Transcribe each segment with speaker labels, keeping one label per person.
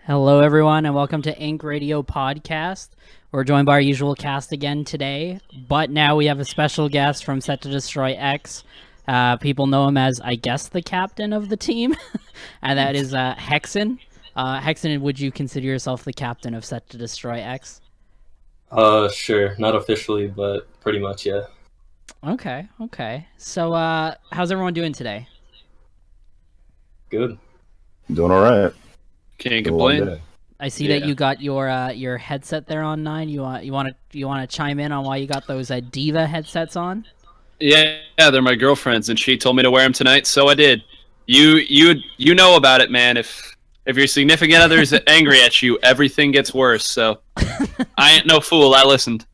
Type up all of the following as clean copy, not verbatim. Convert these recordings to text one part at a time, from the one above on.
Speaker 1: Hello, everyone, and welcome to Ink Radio Podcast. We're joined by our usual cast again today, but now we have a special guest from Set to Destroy X. People know him as, I guess, the captain of the team, and that is Hexen. Hexen, would you consider yourself the captain of Set to Destroy X?
Speaker 2: Sure. Not officially, but pretty much, yeah.
Speaker 1: Okay. So, how's everyone doing today?
Speaker 2: Good.
Speaker 3: Doing all right.
Speaker 4: Can't complain.
Speaker 1: I see that you got your headset there on 9. You want to chime in on why you got those Diva headsets on?
Speaker 4: Yeah, they're my girlfriend's, and she told me to wear them tonight, so I did. You know about it, man. If your significant other is angry at you, everything gets worse. So I ain't no fool. I listened.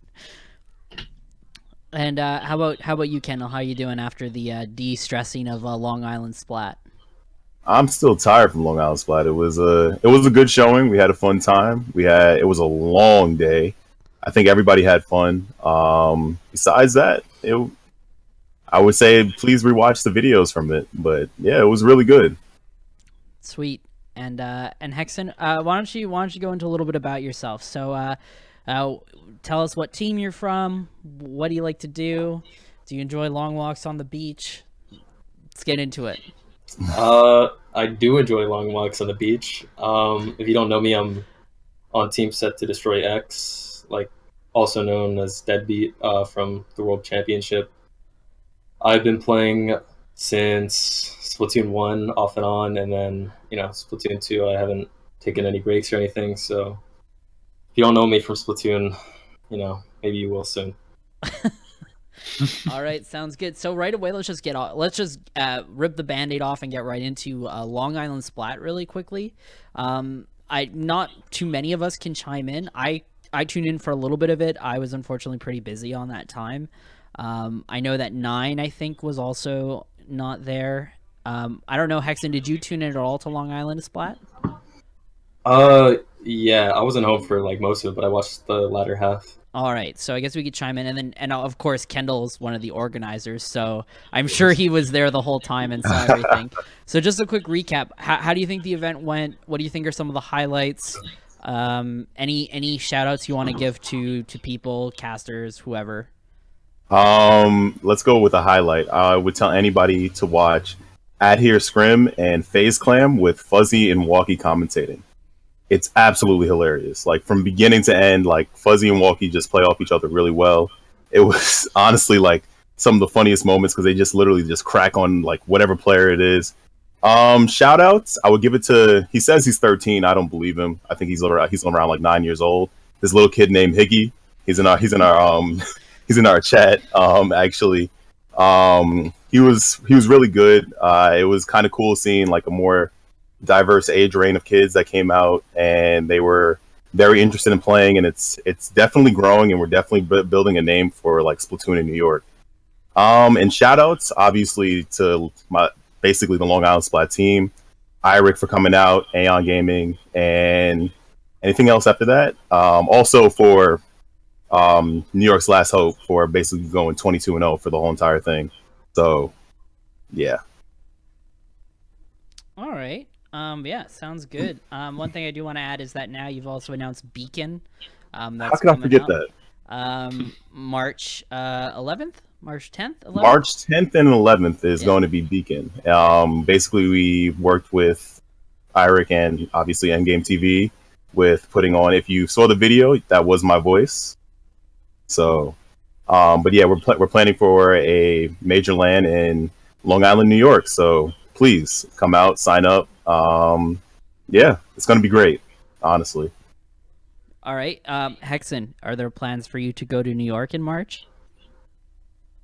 Speaker 1: And how about you, Kendall? How you doing after the de-stressing of Long Island Splat?
Speaker 3: I'm still tired from Long Island Splat. It was a good showing. We had a fun time. It was a long day. I think everybody had fun. Besides that, I would say please rewatch the videos from it. But yeah, it was really good.
Speaker 1: Sweet. And Hexen, why don't you go into a little bit about yourself? So tell us what team you're from. What do you like to do? Do you enjoy long walks on the beach? Let's get into it.
Speaker 2: I do enjoy long walks on the beach. If you don't know me, I'm on Team Set to Destroy X, also known as Deadbeat from the World Championship. I've been playing since Splatoon 1 off and on, and then, Splatoon 2, I haven't taken any breaks or anything, so if you don't know me from Splatoon, maybe you will soon.
Speaker 1: All right, sounds good. So right away, let's just rip the Band-Aid off and get right into Long Island Splat really quickly. Not too many of us can chime in. I tuned in for a little bit of it. I was unfortunately pretty busy on that time. I know that 9, I think, was also not there. I don't know, Hexen, did you tune in at all to Long Island Splat?
Speaker 2: Yeah, I wasn't home for most of it, but I watched the latter half.
Speaker 1: All right, so I guess we could chime in, and of course Kendall's one of the organizers, so I'm sure he was there the whole time and saw everything. So just a quick recap: how do you think the event went? What do you think are some of the highlights? Any shout outs you want to give to people, casters, whoever?
Speaker 3: Let's go with a highlight. I would tell anybody to watch Adhere Scrim and FaZe Clam with Fuzzy and Walkie commentating. It's absolutely hilarious. From beginning to end, Fuzzy and Walkie just play off each other really well. It was honestly some of the funniest moments because they just literally just crack on whatever player it is. Shout outs, I would give it to, he says he's 13. I don't believe him. I think he's around 9 years old. This little kid named Higgy. He's in our he's in our chat. Actually, he was really good. It was kind of cool seeing a more diverse age range of kids that came out, and they were very interested in playing, and it's definitely growing, and we're definitely building a name for Splatoon in New York. And shout outs obviously to basically the Long Island Splat team, Iric for coming out, Aeon Gaming, and anything else after that. Also for New York's Last Hope for basically going 22-0 for the whole entire thing. So yeah.
Speaker 1: All right. Yeah, sounds good. One thing I do want to add is that now you've also announced Beacon.
Speaker 3: How could I forget that?
Speaker 1: March 11th? March 10th? 11th?
Speaker 3: March 10th and 11th is going to be Beacon. Basically, we worked with Iric and obviously Endgame TV with putting on, if you saw the video, that was my voice. So, but yeah, we're planning for a major LAN in Long Island, New York. So please come out, sign up. Yeah, it's going to be great, honestly.
Speaker 1: All right. Hexen, are there plans for you to go to New York in March?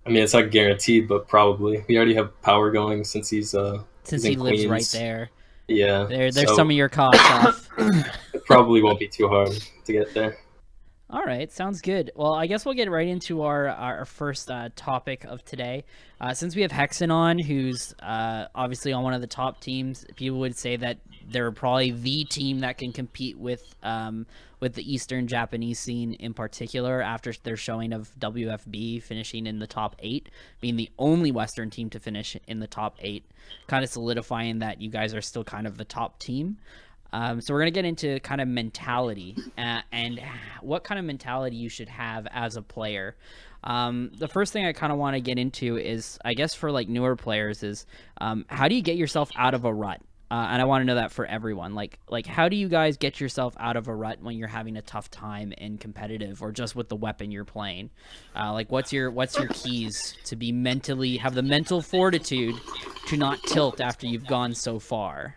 Speaker 2: I mean, it's not guaranteed, but probably. We already have power going since he
Speaker 1: lives right there.
Speaker 2: Yeah.
Speaker 1: There's some of your costs off.
Speaker 2: It probably won't be too hard to get there.
Speaker 1: All right, sounds good. Well, I guess we'll get right into our first topic of today. Since we have Hexen on, who's obviously on one of the top teams, people would say that they're probably the team that can compete with the Eastern Japanese scene in particular after their showing of WFB finishing in the top 8, being the only Western team to finish in the top 8, kind of solidifying that you guys are still kind of the top team. So we're gonna get into kind of mentality and what kind of mentality you should have as a player. The first thing I kind of want to get into is, I guess for like newer players, is how do you get yourself out of a rut? And I want to know that for everyone. Like how do you guys get yourself out of a rut when you're having a tough time in competitive or just with the weapon you're playing? Like what's your keys to be have the mental fortitude to not tilt after you've gone so far?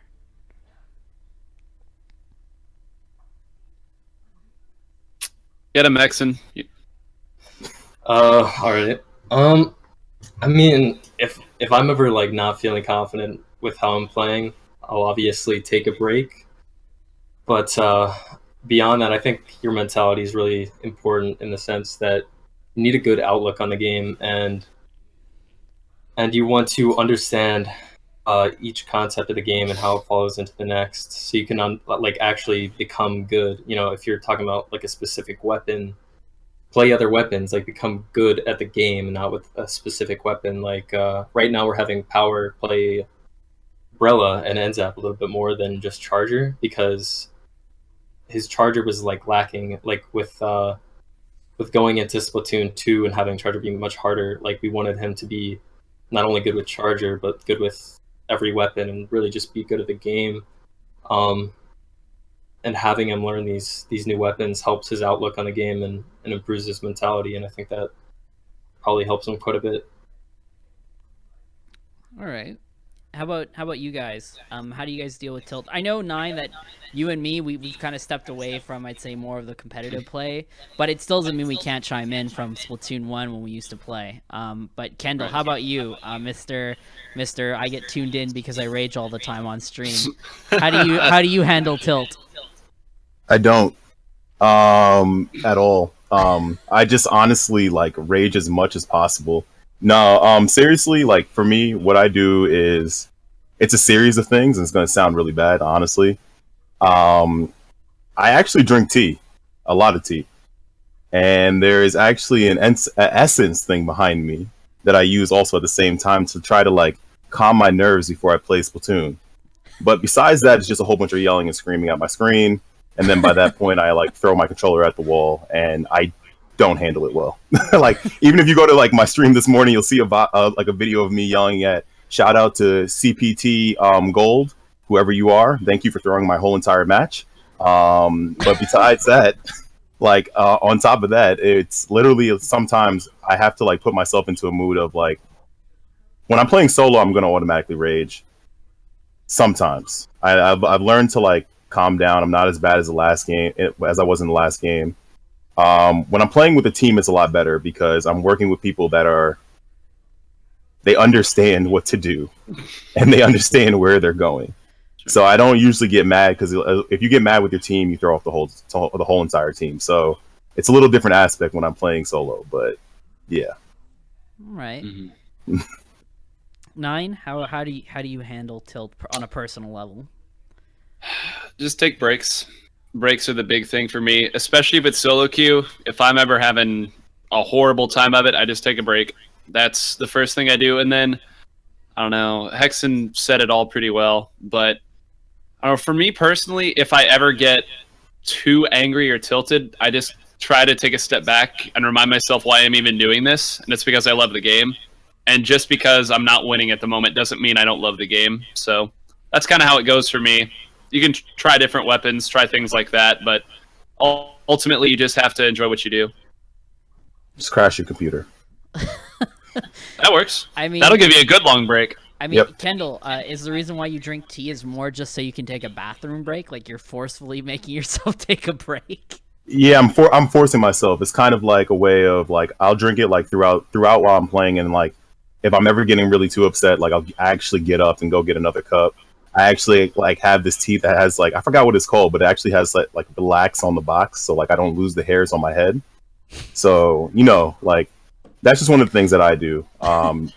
Speaker 4: Get him, Exon.
Speaker 2: All right. I mean, if I'm ever like not feeling confident with how I'm playing, I'll obviously take a break. But beyond that, I think your mentality is really important in the sense that you need a good outlook on the game, and you want to understand each concept of the game and how it follows into the next, so you can like actually become good. You know, if you're talking about like a specific weapon, play other weapons, like become good at the game and not with a specific weapon. Like right now we're having Power play Brella and Enzap a little bit more than just Charger, because his Charger was like lacking, like with going into Splatoon 2 and having Charger being much harder. Like we wanted him to be not only good with Charger but good with every weapon and really just be good at the game. And having him learn these new weapons helps his outlook on the game and improves his mentality, and I think that probably helps him quite a bit.
Speaker 1: All right. How about you guys? How do you guys deal with tilt? I know, Nine, that you and me, we've kind of stepped away from, I'd say, more of the competitive play, but it still doesn't mean we can't chime in from Splatoon 1 when we used to play. But Kendall, how about you, Mr. I get tuned in because I rage all the time on stream. How do you handle tilt?
Speaker 3: I don't at all. I just honestly like rage as much as possible. No, seriously, like for me, what I do is it's a series of things, and it's going to sound really bad, honestly. I actually drink tea, a lot of tea, and there is actually an essence thing behind me that I use also at the same time to try to like calm my nerves before I play Splatoon. But besides that, it's just a whole bunch of yelling and screaming at my screen. And then by that point, I like throw my controller at the wall, and I don't handle it well. Like even if you go to like my stream this morning, you'll see like a video of me yelling at. Shout out to CPT Gold, whoever you are. Thank you for throwing my whole entire match. But besides that, like on top of that, it's literally sometimes I have to like put myself into a mood of like when I'm playing solo, I'm gonna automatically rage. Sometimes I've learned to like calm down. I'm not as bad as the last game as I was in the last game. When I'm playing with a team, it's a lot better because I'm working with people that they understand what to do and they understand where they're going. So I don't usually get mad, because if you get mad with your team, you throw off the whole entire team. So it's a little different aspect when I'm playing solo, but yeah.
Speaker 1: All right.
Speaker 4: Mm-hmm.
Speaker 1: Nine, how do you handle tilt on a personal level?
Speaker 4: Just take breaks. Breaks are the big thing for me, especially if it's solo queue. If I'm ever having a horrible time of it, I just take a break. That's the first thing I do. And then, I don't know, Hexen said it all pretty well, but I don't know, for me personally, if I ever get too angry or tilted, I just try to take a step back and remind myself why I'm even doing this. And it's because I love the game. And just because I'm not winning at the moment doesn't mean I don't love the game. So that's kind of how it goes for me. You can try different weapons, try things like that, but ultimately you just have to enjoy what you do.
Speaker 3: Just crash your computer.
Speaker 4: That works.
Speaker 1: I mean,
Speaker 4: that'll give you a good long break.
Speaker 1: I mean,
Speaker 3: Yep.
Speaker 1: Kendall, is the reason why you drink tea is more just so you can take a bathroom break? Like you're forcefully making yourself take a break?
Speaker 3: Yeah, I'm forcing myself. It's kind of like a way of like I'll drink it like throughout while I'm playing, and like if I'm ever getting really too upset, like I'll actually get up and go get another cup. I actually like have this tea that has like I forgot what it's called, but it actually has like relax on the box, so like I don't lose the hairs on my head. So like that's just one of the things that I do.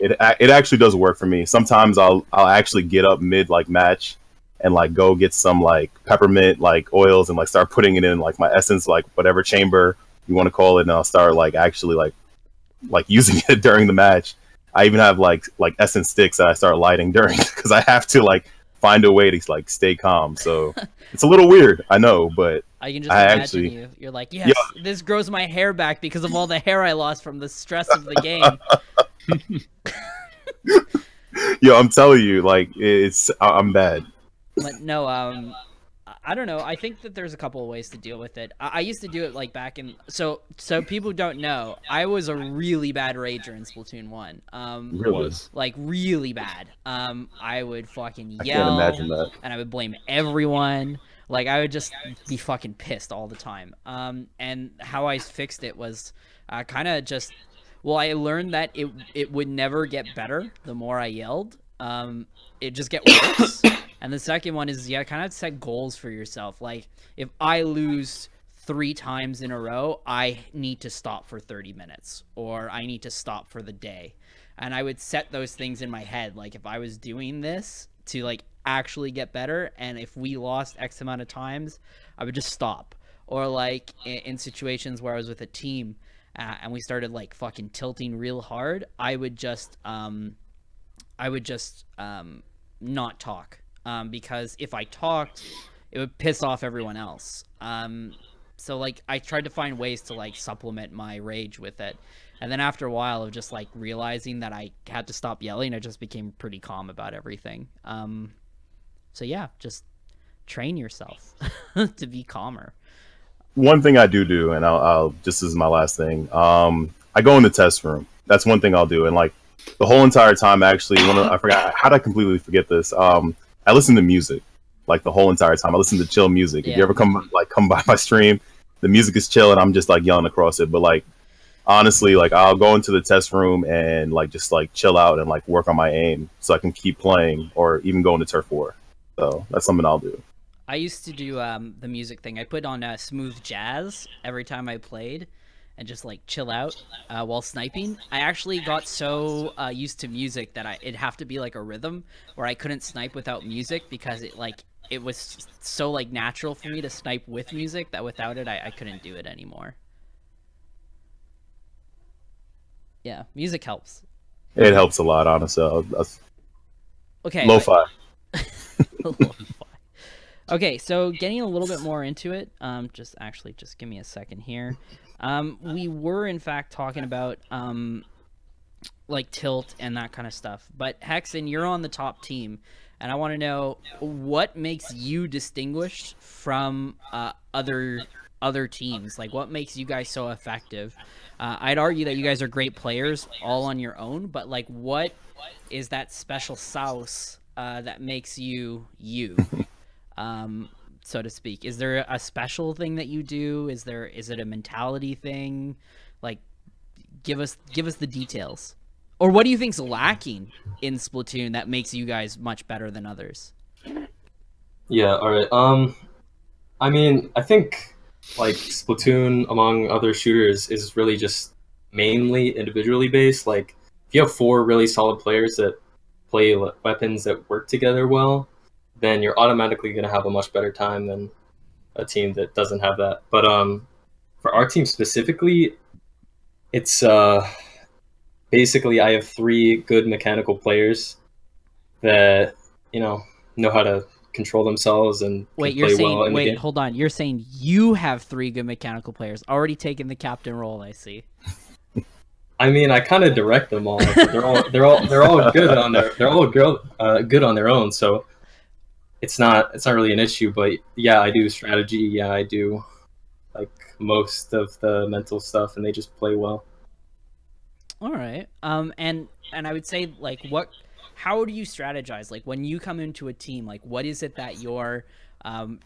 Speaker 3: It actually does work for me. Sometimes I'll actually get up mid like match and like go get some like peppermint like oils and like start putting it in like my essence, like whatever chamber you want to call it, and I'll start like actually like using it during the match. I even have like essence sticks that I start lighting during because I have to like find a way to like stay calm. So it's a little weird, I know, but
Speaker 1: I can just
Speaker 3: I
Speaker 1: imagine
Speaker 3: actually-
Speaker 1: you. You're like, yes, this grows my hair back because of all the hair I lost from the stress of the game.
Speaker 3: yo, I'm telling you, like I'm bad.
Speaker 1: But no, I don't know. I think that there's a couple of ways to deal with it. I used to do it like back in so people don't know. I was a really bad rager in Splatoon 1.
Speaker 3: Really?
Speaker 1: Like really bad. I would fucking
Speaker 3: I
Speaker 1: yell,
Speaker 3: can't imagine that.
Speaker 1: and I would blame everyone. Like I would just be fucking pissed all the time. And how I fixed it was kind of just. Well, I learned that it would never get better the more I yelled. It just get worse. And the second one is, kind of set goals for yourself. Like, if I lose 3 times in a row, I need to stop for 30 minutes. Or I need to stop for the day. And I would set those things in my head. Like, if I was doing this to, like, actually get better, and if we lost X amount of times, I would just stop. Or, like, in situations where I was with a team, and we started, like, fucking tilting real hard, I would just not talk. Because if I talked, it would piss off everyone else. So like I tried to find ways to like supplement my rage with it. And then after a while of just like realizing that I had to stop yelling, I just became pretty calm about everything. So yeah, just train yourself to be calmer.
Speaker 3: One thing I do, and I'll this is my last thing. I go in the test room. That's one thing I'll do, and like the whole entire time, actually, I forgot how did I completely forget this. I listen to music like the whole entire time. I listen to chill music.
Speaker 1: Yeah.
Speaker 3: If you ever come by my stream, the music is chill, and I'm just like yelling across it. But like honestly, like I'll go into the test room and like just like chill out and like work on my aim so I can keep playing, or even go into turf war. So that's something I'll do.
Speaker 1: I used to do the music thing. I put on smooth jazz every time I played and just like chill out while sniping. I actually got so used to music that it'd have to be like a rhythm where I couldn't snipe without music because it was so like natural for me to snipe with music that without it I couldn't do it anymore. Yeah, music helps.
Speaker 3: It helps a lot, honestly.
Speaker 1: Okay.
Speaker 3: Lo-fi.
Speaker 1: Okay, so getting a little bit more into it, just give me a second here. We were in fact talking about like tilt and that kind of stuff, but Hexen, you're on the top team, and I want to know what makes you distinguished from other teams. Like, what makes you guys so effective? I'd argue that you guys are great players all on your own, but like, what is that special sauce that makes you you? So to speak. Is there a special thing that you do? Is it a mentality thing? Like, give us the details. Or what do you think's lacking in Splatoon that makes you guys much better than others?
Speaker 2: Yeah, all right. I mean, I think like Splatoon among other shooters is really just mainly individually based. Like, if you have 4 really solid players that play weapons that work together well, then you're automatically going to have a much better time than a team that doesn't have that. But for our team specifically, it's basically I have 3 good mechanical players that know how to control themselves and
Speaker 1: Wait,
Speaker 2: can
Speaker 1: you're
Speaker 2: play
Speaker 1: saying
Speaker 2: well in the game.
Speaker 1: hold on. You're saying you have 3 good mechanical players already taking the captain role, I see.
Speaker 2: I mean, I kind of direct them all. They're all good on good on their own. So it's not really an issue. But yeah, I do strategy. Yeah, I do like most of the mental stuff, and they just play well.
Speaker 1: All right. And I would say like how do you strategize? Like when you come into a team, like what is it that you're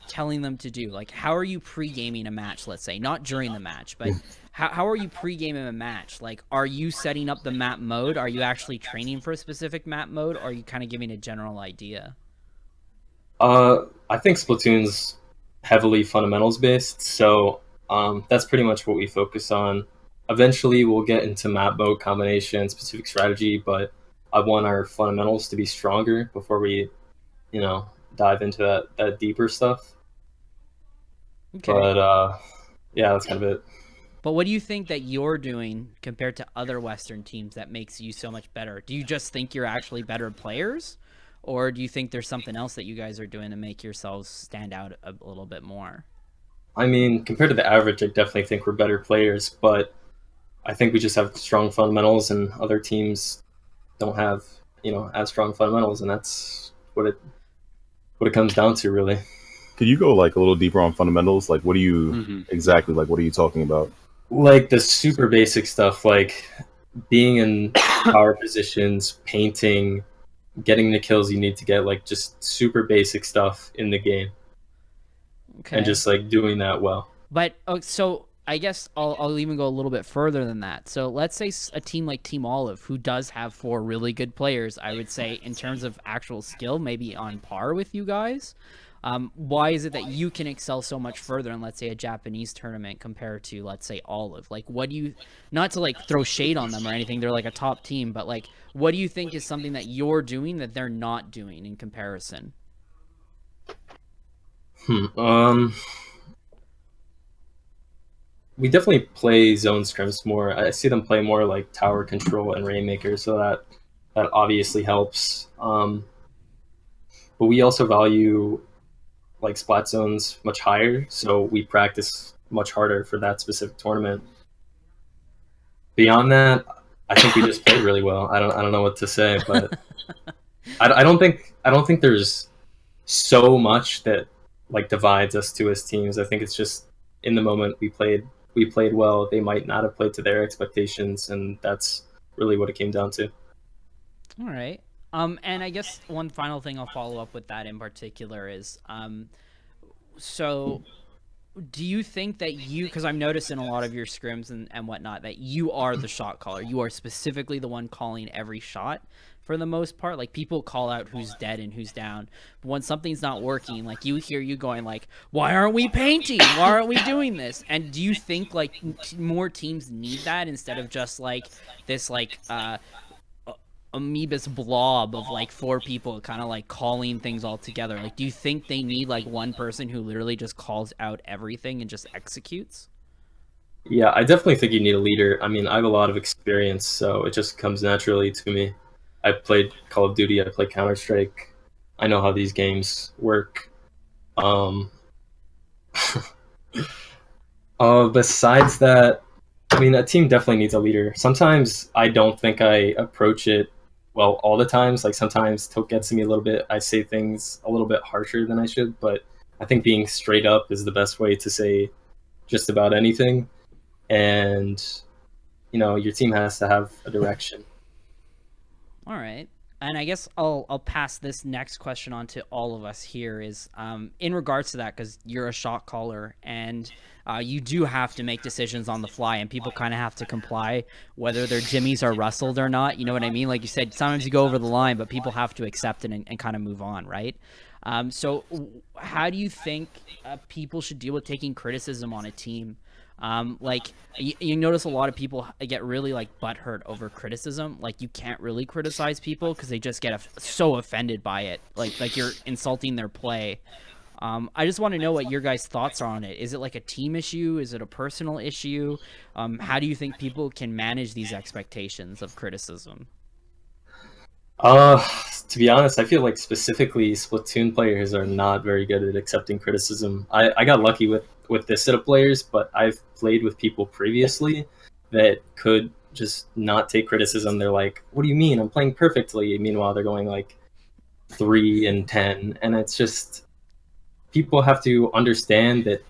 Speaker 1: telling them to do? Like how are you pre-gaming a match, let's say, not during the match, but how are you pre-gaming a match? Like, are you setting up the map mode? Are you actually training for a specific map mode? Or are you kind of giving a general idea?
Speaker 2: I think Splatoon's heavily fundamentals based, so that's pretty much what we focus on. Eventually, we'll get into map mode combination, specific strategy, but I want our fundamentals to be stronger before we, dive into that deeper stuff.
Speaker 1: Okay.
Speaker 2: But yeah, that's kind of it.
Speaker 1: But what do you think that you're doing compared to other Western teams that makes you so much better? Do you just think you're actually better players? or do you think there's something else that you guys are doing to make yourselves stand out a little bit more?
Speaker 2: I mean, compared to the average, I definitely think we're better players, but I think we just have strong fundamentals, and other teams don't have, as strong fundamentals, and that's what it comes down to, really.
Speaker 3: Could you go like a little deeper on fundamentals? Like, what do you exactly like? What are you talking about?
Speaker 2: Like the super basic stuff, like being in power positions, painting, getting the kills you need to get, like just super basic stuff in the game,
Speaker 1: Okay.
Speaker 2: and just like doing that well.
Speaker 1: But so I guess I'll even go a little bit further than that. So let's say a team like Team Olive, who does have 4 really good players, I would say in terms of actual skill, maybe on par with you guys. Why is it that you can excel so much further in, let's say, a Japanese tournament compared to, let's say, Olive? Like, what do you, not to like throw shade on them or anything, they're like a top team, but like, what do you think is something that you're doing that they're not doing in comparison?
Speaker 2: We definitely play zone scrims more. I see them play more like tower control and Rainmaker, so that obviously helps. But we also value like splat zones much higher, so we practice much harder for that specific tournament. Beyond that, I think we just play really well. I don't know what to say, but I don't think there's so much that like divides us two as teams. I think it's just in the moment we played well. They might not have played to their expectations, and that's really what it came down to.
Speaker 1: All right. And I guess one final thing I'll follow up with that in particular is, so do you think that because I'm noticing a lot of your scrims and whatnot, that you are the shot caller. You are specifically the one calling every shot for the most part. Like, people call out who's dead and who's down. But when something's not working, like, you hear you going like, why aren't we painting? Why aren't we doing this? And do you think like more teams need that instead of just like this like amoebus blob of like 4 people kind of like calling things all together? Like, do you think they need like one person who literally just calls out everything and just executes?
Speaker 2: Yeah, I definitely think you need a leader. I mean, I have a lot of experience, so it just comes naturally to me. I played Call of Duty, I played Counter-Strike. I know how these games work. Besides that, I mean, a team definitely needs a leader. Sometimes I don't think I approach it well all the times. Like, sometimes Toke gets to me a little bit. I say things a little bit harsher than I should, but I think being straight up is the best way to say just about anything. And, your team has to have a direction.
Speaker 1: All right. And I guess I'll pass this next question on to all of us here is in regards to that, because you're a shot caller and you do have to make decisions on the fly, and people kind of have to comply whether their jimmies are rustled or not. You know what I mean? Like you said, sometimes you go over the line, but people have to accept it and kind of move on, right? So how do you think people should deal with taking criticism on a team? Like you notice a lot of people get really like butthurt over criticism. Like, you can't really criticize people because they just get so offended by it. Like you're insulting their play. I just want to know what your guys' thoughts are on it. Is it like a team issue? Is it a personal issue? How do you think people can manage these expectations of criticism?
Speaker 2: To be honest, I feel like specifically Splatoon players are not very good at accepting criticism. I got lucky with this set of players, but I've played with people previously that could just not take criticism. They're like, what do you mean? I'm playing perfectly. Meanwhile, they're going like 3-10. And it's just, people have to understand that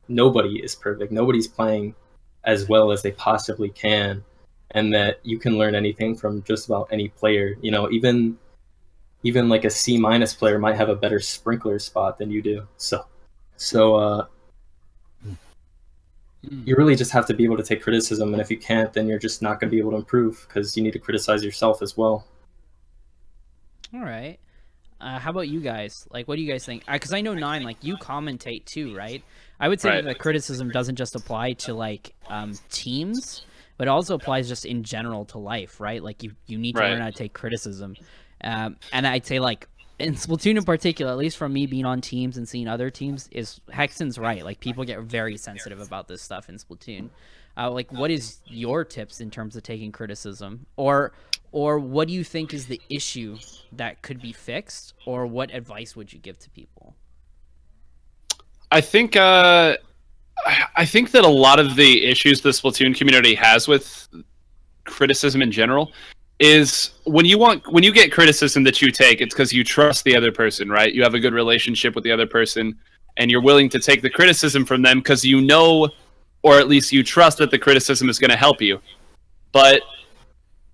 Speaker 2: nobody is perfect. Nobody's playing as well as they possibly can. And that you can learn anything from just about any player. Even like a C- player might have a better sprinkler spot than you do. So you really just have to be able to take criticism, and if you can't, then you're just not going to be able to improve, because you need to criticize yourself as well.
Speaker 1: All right. How about you guys? Like, what do you guys think? Because I know Nine, like, you commentate too, right? I would say
Speaker 4: Right.
Speaker 1: that the criticism doesn't just apply to like teams, but it also applies just in general to life, right? Like, you need to
Speaker 4: Right.
Speaker 1: learn how to take criticism. And I'd say, like, in Splatoon in particular, at least from me being on teams and seeing other teams, is Hexen's right. Like, people get very sensitive about this stuff in Splatoon. Like, what is your tips in terms of taking criticism? Or or what do you think is the issue that could be fixed, or what advice would you give to people?
Speaker 4: I think that a lot of the issues the Splatoon community has with criticism in general is when you get criticism that you take, it's because you trust the other person, right? You have a good relationship with the other person, and you're willing to take the criticism from them because you know, or at least you trust that the criticism is going to help you. But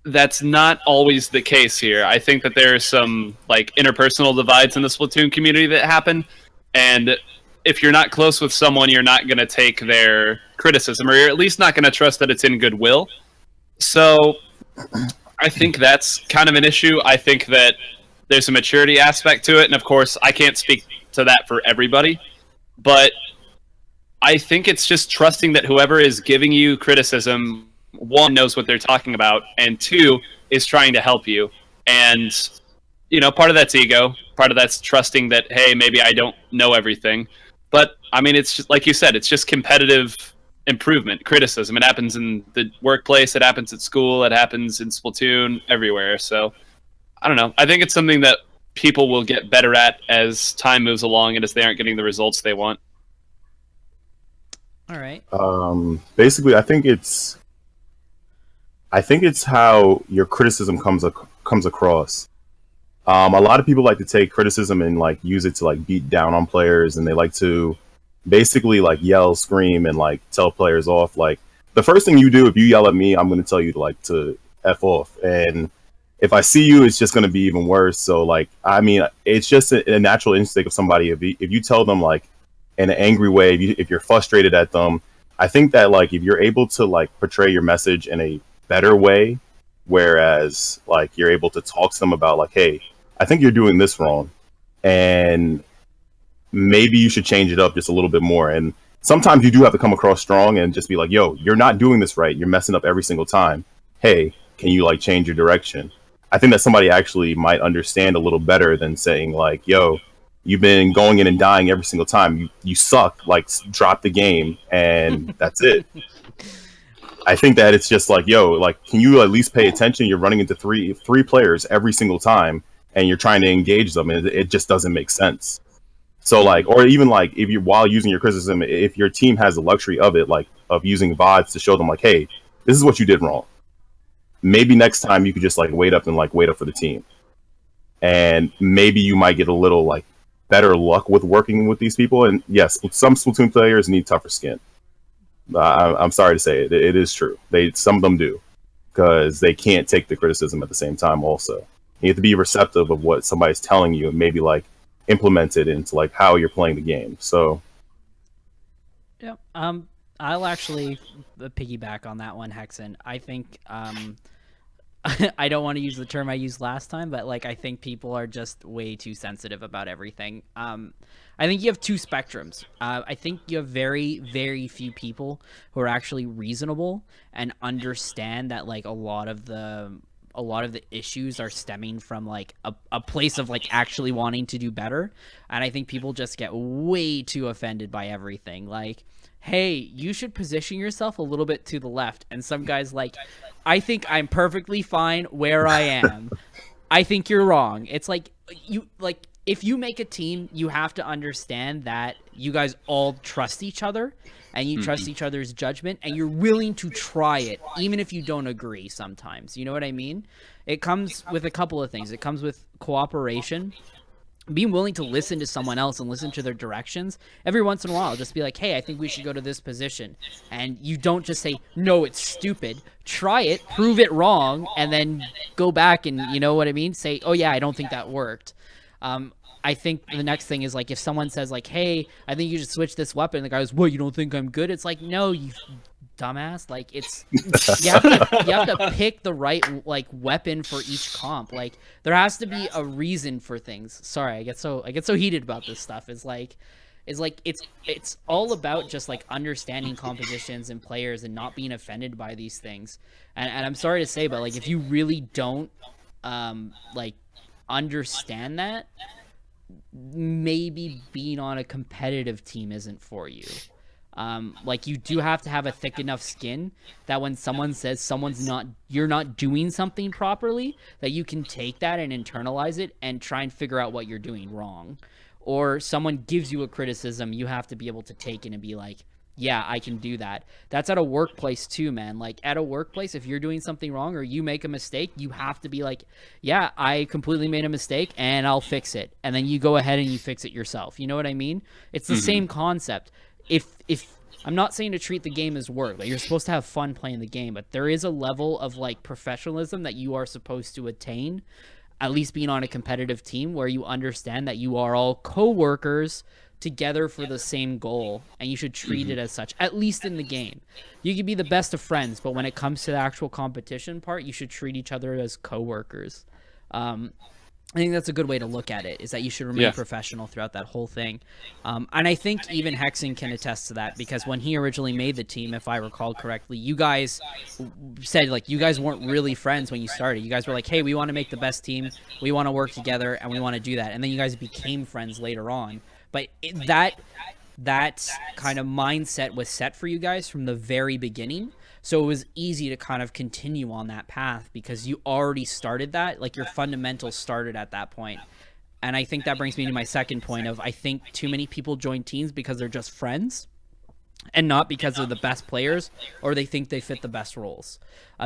Speaker 4: that's not always the case here. I think that there are some like interpersonal divides in the Splatoon community that happen, and if you're not close with someone, you're not going to take their criticism, or you're at least not going to trust that it's in goodwill. So I think that's kind of an issue. I think that there's a maturity aspect to it, and of course, I can't speak to that for everybody, but I think it's just trusting that whoever is giving you criticism, one, knows what they're talking about, and two, is trying to help you. And, you know, part of that's ego, part of that's trusting that, hey, maybe I don't know everything. But, I mean, it's just, like you said, it's just competitive improvement, criticism. It happens in the workplace, it happens at school, it happens in Splatoon, everywhere. So, I don't know. I think it's something that people will get better at as time moves along and as they aren't getting the results they want.
Speaker 1: All right.
Speaker 3: Basically, I think it's how your criticism comes across. A lot of people like to take criticism and like use it to like beat down on players, and they like to basically like yell, scream, and like tell players off. Like the first thing you do if you yell at me, I'm going to tell you to F off, and if I see you, it's just going to be even worse. So like, I mean, it's just a natural instinct of somebody. If you tell them like in an angry way, if you're frustrated at them, I think that like if you're able to like portray your message in a better way, whereas like you're able to talk to them about like, hey, I think you're doing this wrong, and maybe you should change it up just a little bit more. And sometimes you do have to come across strong and just be like, yo, you're not doing this right, you're messing up every single time, hey, can you like change your direction? I think that somebody actually might understand a little better than saying like, yo, you've been going in and dying every single time, you suck, like drop the game, and that's it. I think that it's just like, yo, like, can you at least pay attention? You're running into three players every single time, and you're trying to engage them, and it just doesn't make sense. So like, or even like, if you're while using your criticism, if your team has the luxury of it, like of using VODs to show them like, hey, this is what you did wrong. Maybe next time you could just like wait up for the team, and maybe you might get a little like better luck with working with these people. And yes, some Splatoon players need tougher skin. I'm sorry to say it. It is true. Some of them do, because they can't take the criticism at the same time. Also, you have to be receptive of what somebody's telling you and maybe like implement it into like how you're playing the game. So,
Speaker 1: yeah. I'll actually piggyback on that one, Hexen. I think I don't want to use the term I used last time, but like I think people are just way too sensitive about everything. I think you have two spectrums. I think you have very, very few people who are actually reasonable and understand that like a lot of the issues are stemming from like a place of like actually wanting to do better. And I think people just get way too offended by everything. Like, hey, you should position yourself a little bit to the left. And some guys like, I think I'm perfectly fine where I am. I think you're wrong. It's like, if you make a team, you have to understand that you guys all trust each other, and you trust each other's judgment, and you're willing to try it, even if you don't agree sometimes. You know what I mean? It comes with a couple of things. It comes with cooperation, being willing to listen to someone else and listen to their directions. Every once in a while, just be like, hey, I think we should go to this position. And you don't just say, no, it's stupid. Try it, prove it wrong, and then go back and, you know what I mean? Say, oh yeah, I don't think that worked. I think the next thing is like if someone says like, hey, I think you should switch this weapon, and the guy goes, what, you don't think I'm good? It's like, no, you dumbass. Like it's you have to pick the right like weapon for each comp. Like there has to be a reason for things. Sorry, I get so heated about this stuff. It's all about just like understanding compositions and players and not being offended by these things. And I'm sorry to say, but like if you really don't like understand that, maybe being on a competitive team isn't for you. Like, you do have to have a thick enough skin that when someone says you're not doing something properly, that you can take that and internalize it and try and figure out what you're doing wrong. Or someone gives you a criticism, you have to be able to take it and be like, yeah, I can do that. That's at a workplace too, man. Like, at a workplace, if you're doing something wrong or you make a mistake, you have to be like, yeah, I completely made a mistake and I'll fix it. And then you go ahead and you fix it yourself. You know what I mean? It's the same concept. If I'm not saying to treat the game as work, like, you're supposed to have fun playing the game, but there is a level of like professionalism that you are supposed to attain, at least being on a competitive team, where you understand that you are all co-workers together for the same goal, and you should treat it as such, at least in the game. You can be the best of friends, but when it comes to the actual competition part, you should treat each other as co-workers. I think that's a good way to look at it, is that you should remain professional throughout that whole thing. And I think even Hexen can attest to that, because when he originally made the team, if I recall correctly, you guys said, like, you guys weren't really friends when you started. You guys were like, hey, we want to make the best team, we want to work together, and we want to do that. And then you guys became friends later on. But that kind of mindset was set for you guys from the very beginning. So it was easy to kind of continue on that path because you already started that. Like, your fundamentals started at that point. And I think that brings me to my second point of, I think too many people join teams because they're just friends and not because they're the best players or they think they fit the best roles.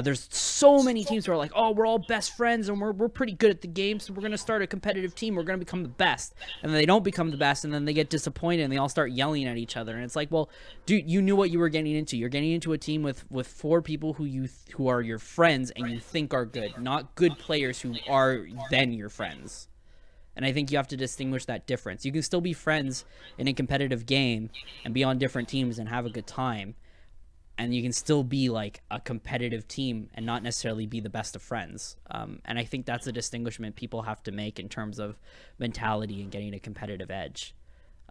Speaker 1: There's so many teams who are like, oh, we're all best friends and we're pretty good at the game, so we're going to start a competitive team. We're going to become the best. And then they don't become the best, and then they get disappointed and they all start yelling at each other. And it's like, well, dude, you knew what you were getting into. You're getting into a team with 4 people who are your friends and you think are good, not good players who are then your friends. And I think you have to distinguish that difference. You can still be friends in a competitive game and be on different teams and have a good time. And you can still be like a competitive team and not necessarily be the best of friends. And I think that's a distinguishment people have to make in terms of mentality and getting a competitive edge.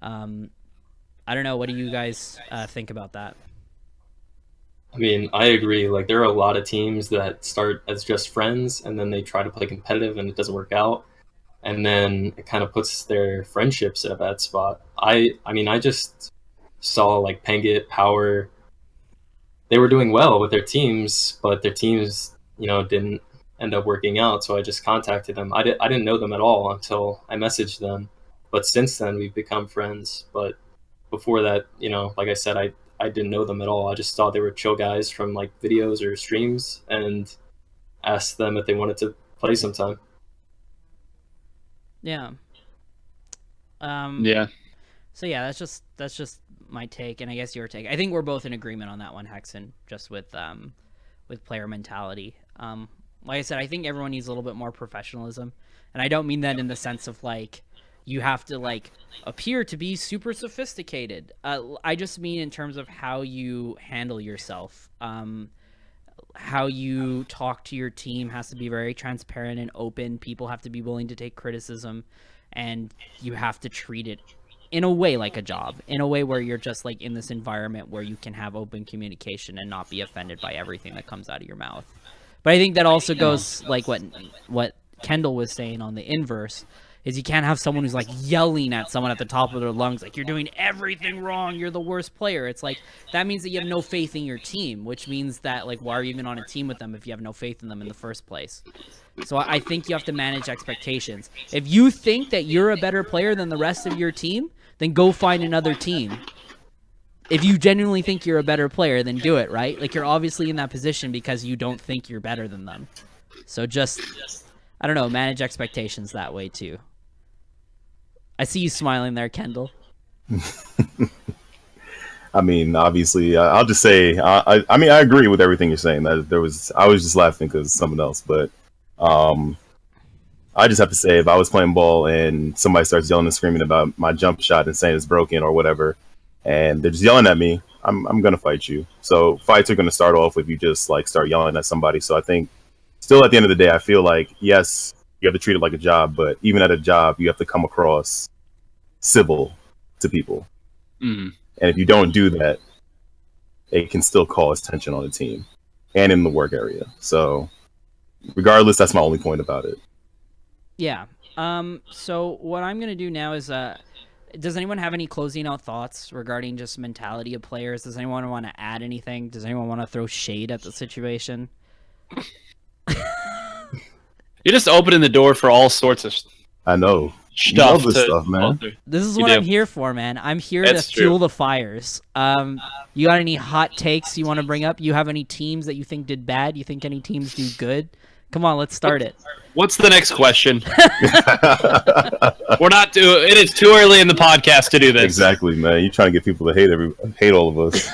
Speaker 1: I don't know. What do you guys think about that?
Speaker 2: I mean, I agree. Like, there are a lot of teams that start as just friends and then they try to play competitive and it doesn't work out. And then it kind of puts their friendships at a bad spot. I mean, I just saw like Pengit, Power. They were doing well with their teams, but their teams, didn't end up working out. So I just contacted them. I didn't know them at all until I messaged them. But since then, we've become friends. But before that, like I said, I didn't know them at all. I just thought they were chill guys from like videos or streams and asked them if they wanted to play sometime.
Speaker 1: Yeah.
Speaker 4: Yeah.
Speaker 1: So yeah, that's just my take, and I guess your take. I think we're both in agreement on that one, Hexen, just with player mentality. Like I said, I think everyone needs a little bit more professionalism, and I don't mean that in the sense of like you have to like appear to be super sophisticated. I just mean in terms of how you handle yourself. How you talk to your team has to be very transparent and open. People have to be willing to take criticism, and you have to treat it in a way like a job, in a way where you're just like in this environment where you can have open communication and not be offended by everything that comes out of your mouth. But I think that also goes like what Kendall was saying on the inverse, is you can't have someone who's like yelling at someone at the top of their lungs, like, you're doing everything wrong, you're the worst player. It's like, that means that you have no faith in your team, which means that, like, why are you even on a team with them if you have no faith in them in the first place? So I think you have to manage expectations. If you think that you're a better player than the rest of your team, then go find another team. If you genuinely think you're a better player, then do it, right? Like, you're obviously in that position because you don't think you're better than them. So just, I don't know, manage expectations that way too. I see you smiling there, Kendall.
Speaker 3: I mean, obviously, I'll just say, I mean, I agree with everything you're saying. I was just laughing because it's someone else, but I just have to say, if I was playing ball and somebody starts yelling and screaming about my jump shot and saying it's broken or whatever, and they're just yelling at me, I'm gonna fight you. So fights are gonna start off if you just like start yelling at somebody. So I think, still at the end of the day, I feel like, yes, you have to treat it like a job, but even at a job, you have to come across civil to people.
Speaker 4: Mm.
Speaker 3: And if you don't do that, it can still cause tension on the team and in the work area. So regardless, that's my only point about it.
Speaker 1: Yeah. So what I'm going to do now is Does anyone have any closing out thoughts regarding just mentality of players? Does anyone want to add anything? Does anyone want to throw shade at the situation?
Speaker 4: You're just opening the door for all sorts of
Speaker 3: I know.
Speaker 4: stuff.
Speaker 3: Love this stuff, man.
Speaker 1: This is
Speaker 4: You
Speaker 1: what
Speaker 4: do.
Speaker 1: I'm here for, man. I'm here
Speaker 4: That's
Speaker 1: to fuel
Speaker 4: true.
Speaker 1: the fires. You got any hot takes you want to bring up? You have any teams that you think did bad? You think any teams do good? Come on, let's start it.
Speaker 4: What's the next question? We're not doing. It is too early in the podcast to do this.
Speaker 3: Exactly, man. You're trying to get people to hate all of us.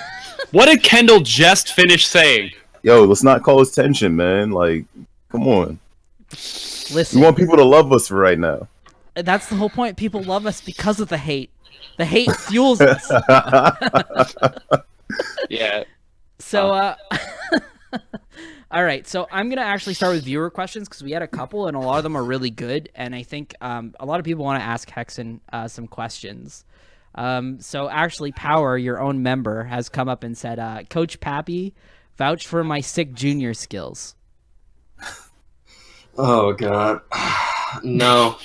Speaker 4: What did Kendall just finish saying?
Speaker 3: Yo, let's not cause tension, man. Like, come on. We
Speaker 1: Listen,
Speaker 3: want people to love us for right now.
Speaker 1: that's the whole point. People love us because of the hate. The hate fuels us.
Speaker 4: Yeah.
Speaker 1: So, all right. So I'm gonna actually start with viewer questions because we had a couple, and a lot of them are really good. And I think a lot of people want to ask Hexen some questions. So actually, Power, your own member, has come up and said, "Coach Pappy, vouch for my sick junior skills."
Speaker 2: Oh God, no,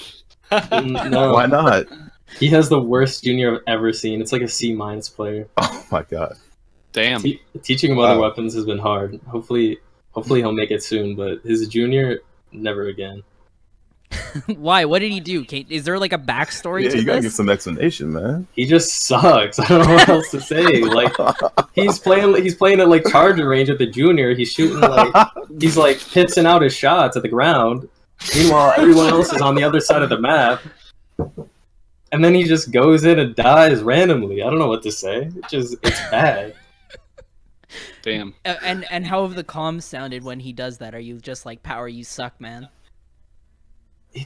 Speaker 2: no.
Speaker 3: Why not?
Speaker 2: He has the worst junior I've ever seen. It's like a C- player.
Speaker 3: Oh my god.
Speaker 4: Damn.
Speaker 2: Teaching him other
Speaker 3: Wow.
Speaker 2: weapons has been hard. Hopefully he'll make it soon. But his junior, never again.
Speaker 1: Why? What did he do? Kate? Is there like a backstory
Speaker 3: Yeah,
Speaker 1: to
Speaker 3: you gotta give
Speaker 1: this?
Speaker 3: some explanation, man.
Speaker 2: He just sucks. I don't know what else to say. Like he's playing at like charger range at the junior. He's shooting he's like pitching out his shots at the ground. Meanwhile, everyone else is on the other side of the map. And then he just goes in and dies randomly. I don't know what to say. It's bad.
Speaker 4: Damn.
Speaker 1: And how have the comms sounded when he does that? Are you just like, Power, you suck, man?